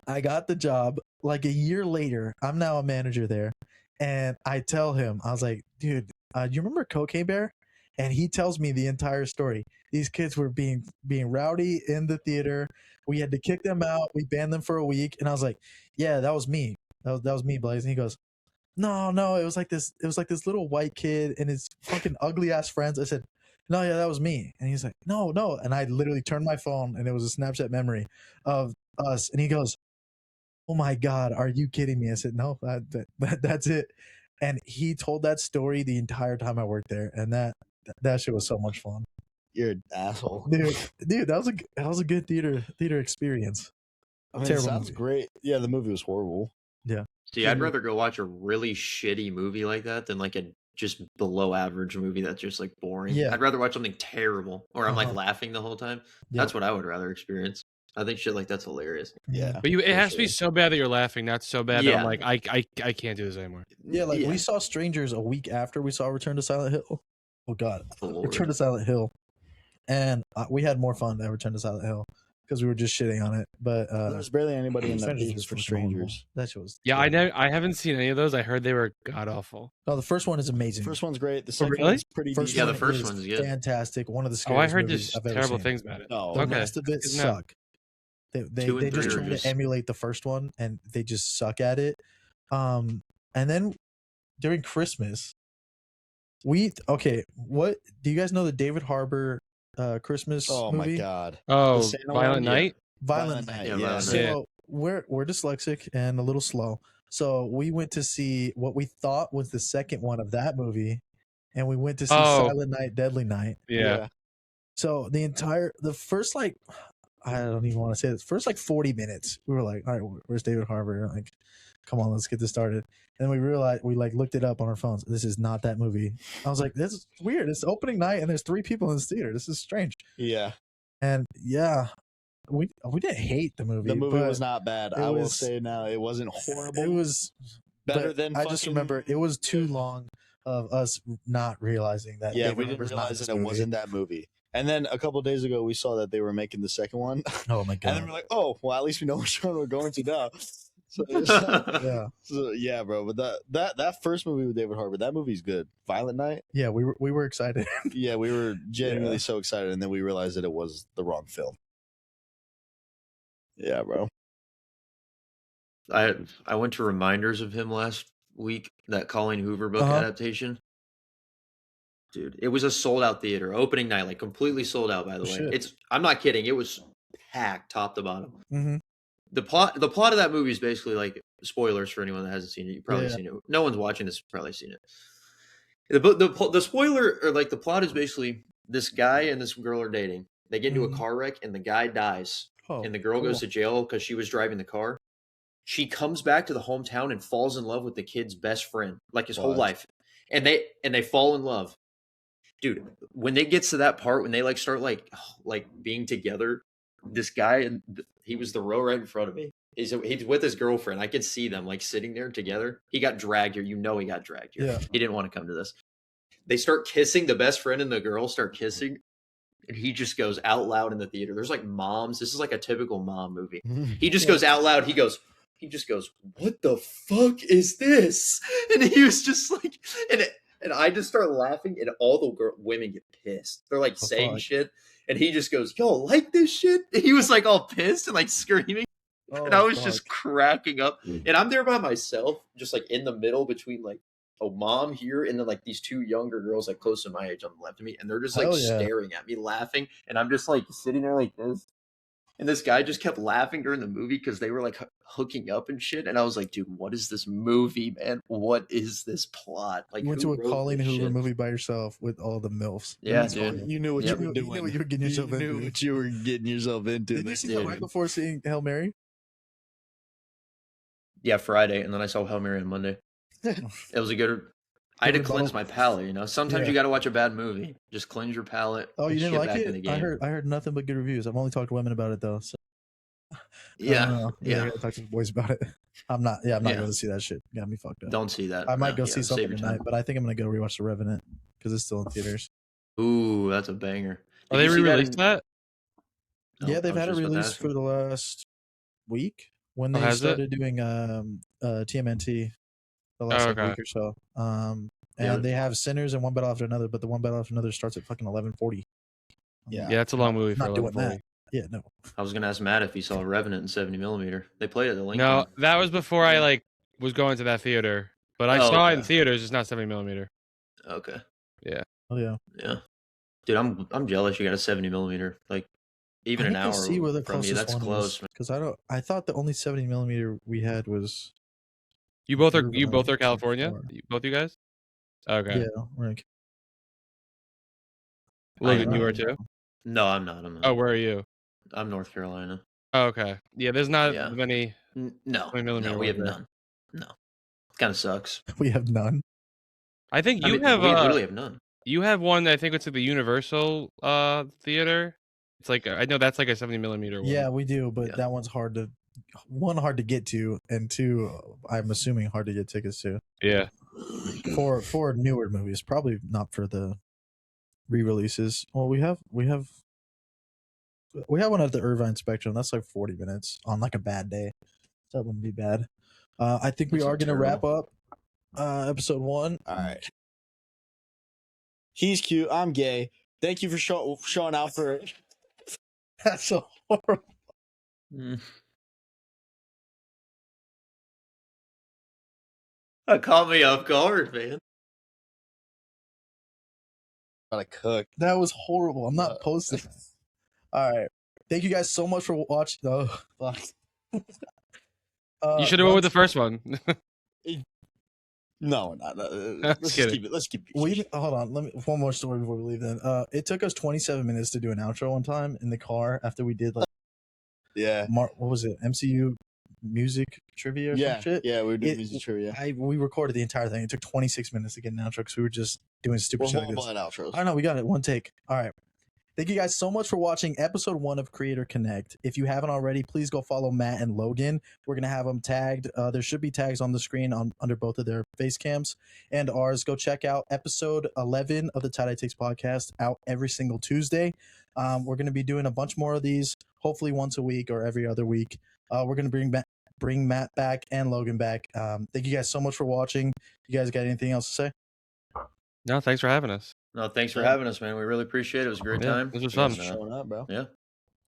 I got the job. Like a year later, I'm now a manager there. And I tell him, I was like, "Dude, do you remember Cocaine Bear?" And he tells me the entire story. These kids were being rowdy in the theater. We had to kick them out. We banned them for a week. And I was like, "Yeah, that was me. That was me, Blaze." And he goes, No, it was like this little white kid and his fucking ugly ass friends." I said, "No, yeah, that was me." And he's like, No. And I literally turned my phone and it was a Snapchat memory of us. And he goes, "Oh my God, are you kidding me?" I said, "No, that's it." And he told that story the entire time I worked there. And that shit was so much fun. You're an asshole. Dude, that was a good theater experience. I mean, it sounds great. Yeah, the movie was horrible. Yeah. See, I'd rather go watch a really shitty movie like that than like a just below average movie that's just like boring. Yeah. I'd rather watch something terrible or I'm like laughing the whole time. That's what I would rather experience. I think shit like that's hilarious. Yeah. But it has to be so bad that you're laughing, not so bad that I'm like, I can't do this anymore. Yeah, like we saw Strangers a week after we saw Return to Silent Hill. Oh God, Return to Silent Hill, and we had more fun than Return to Silent Hill because we were just shitting on it. But there's barely anybody in that theater for Strangers. That shit was I haven't seen any of those. I heard they were god awful. No, the first one is amazing. The first one's great. The second one's pretty decent. Yeah, the first one's good. Fantastic. One of the scariest I heard movies just I've ever terrible seen. things about it. No, the rest of it suck. They just try to emulate the first one and they just suck at it. And then during Christmas, what do you guys know the David Harbour Christmas movie? Oh my God. Violent Night? Violent Night. Yeah. So we're dyslexic and a little slow. So we went to see what we thought was the second one of that movie, and we went to see Silent Night, Deadly Night. Yeah. So the first like I don't even want to say this. First, like 40 minutes, we were like, "All right, where's David Harbour?" Like, come on, let's get this started. And then we realized we looked it up on our phones. This is not that movie. I was like, "This is weird. It's opening night, and there's 3 people in this theater. This is strange." Yeah. And yeah, we didn't hate the movie. The movie was not bad. I will say now, it wasn't horrible. It was better than. I just remember it was too long of us not realizing that. Yeah, we didn't realize that it wasn't that movie. And then a couple of days ago, we saw that they were making the second one. Oh my God! And then we're like, "Oh, well, at least we know which one we're going to now." So, yeah, bro. But that first movie with David Harbour, that movie's good. Violent Night. Yeah, we were excited. Yeah, we were genuinely so excited, and then we realized that it was the wrong film. Yeah, bro. I went to reminders of him last week. That Colleen Hoover book adaptation. Dude, it was a sold out theater opening night, like completely sold out. By the way, I'm not kidding. It was packed top to bottom. Mm-hmm. The plot of that movie is basically like spoilers for anyone that hasn't seen it. You've probably seen it. No one's watching this. Probably seen it. The spoiler or like the plot is basically this guy and this girl are dating. They get into a car wreck and the guy dies, and the girl goes to jail because she was driving the car. She comes back to the hometown and falls in love with the kid's best friend, like his whole life, and they fall in love. Dude, when they get to that part, when they like start like being together, this guy, and he was the row right in front of me. He's with his girlfriend. I could see them like sitting there together. He got dragged here. You know he got dragged here. Yeah. He didn't want to come to this. They start kissing. The best friend and the girl start kissing. And he just goes out loud in the theater. There's like moms. This is like a typical mom movie. He just goes out loud. He just goes, "What the fuck is this?" And he was just like, and And I just start laughing, and all the women get pissed. They're like saying shit, and he just goes, "Yo, like this shit?" And he was like all pissed and like screaming, and I was just cracking up. And I'm there by myself, just like in the middle between like a mom here and then like these two younger girls like close to my age on the left of me, and they're just like staring at me, laughing, and I'm just like sitting there like this. And this guy just kept laughing during the movie because they were like hooking up and shit. And I was like, dude, what is this movie, man? What is this plot? Like, you went to a Colleen Hoover movie by yourself with all the MILFs. Yeah, dude. You knew what you were doing. You knew what you were getting yourself into. You knew what you were getting yourself into. Did you see that right before seeing Hail Mary? Yeah, Friday. And then I saw Hail Mary on Monday. It was a good... I had to cleanse my palate, you know. Sometimes you got to watch a bad movie. Just cleanse your palate. Oh, you didn't like it? I heard nothing but good reviews. I've only talked to women about it though. So. Yeah. I gotta talk to the boys about it. I'm not going to see that shit. Got me fucked up. Don't see that. I might go see something tonight, but I think I'm gonna go rewatch The Revenant because it's still in theaters. Ooh, that's a banger. Are they re-released that? Yeah, they've had a release for the last week when they started doing TMNT. The last week or so. And they have Sinners and One Battle After Another, but the One Battle After Another starts at fucking 11:40. Yeah, it's a long movie for 11:40. Yeah, no. I was gonna ask Matt if he saw Revenant in 70mm. They played it at the Lincoln. No, that was before I like was going to that theater, but I saw it in theaters. It's not 70mm. Okay. Yeah. Oh yeah. Yeah. Dude, I'm jealous. You got a 70mm. Like even an hour from me. That's close. Because I thought the only 70mm we had was. You both are California? Both you guys? Okay. Yeah, right. Logan, you are too? No, I'm not. Oh, where are you? I'm North Carolina. Oh, okay. Yeah, there's not many. No, we have none. No, kind of sucks. We have none. I think we literally have none. You have one. I think it's at the Universal Theater. It's like I know that's like a 70mm one. Yeah, we do, but that one's hard to get to, and two, I'm assuming hard to get tickets to. Yeah. For newer movies, probably not for the re-releases. Well, we have one at the Irvine Spectrum. That's like 40 minutes on like a bad day. So that wouldn't be bad. I think we are going to wrap up episode 1. All right. He's cute. I'm gay. Thank you for showing out for it. That's so horrible. That caught me off guard, man. Gotta cook. That was horrible. I'm not posting. All right. Thank you guys so much for watching. Oh, fuck. You should have went with the first one. No, not. Let's keep it. Hold on. One more story before we leave. Then it took us 27 minutes to do an outro one time in the car after we did like. Yeah. What was it? MCU music trivia or some shit? Yeah, we were doing music trivia. We recorded the entire thing. It took 26 minutes to get an outro because we were just doing stupid shit. Outros. I don't know. We got it. One take. All right. Thank you guys so much for watching episode 1 of Creator Connect. If you haven't already, please go follow Matt and Logan. We're going to have them tagged. There should be tags on the screen under both of their face cams and ours. Go check out episode 11 of the Tie-Dye Takes podcast, out every single Tuesday. We're going to be doing a bunch more of these, hopefully once a week or every other week. We're going to bring Matt back and Logan back. Thank you guys so much for watching. You guys got anything else to say? No, thanks for having us. No, thanks for having us, man. We really appreciate it. It was a great time. This was fun. Showing up, bro. Yeah.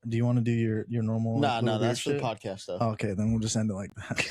Do you want to do your normal? No, that's the podcast though. Okay, then we'll just end it like that.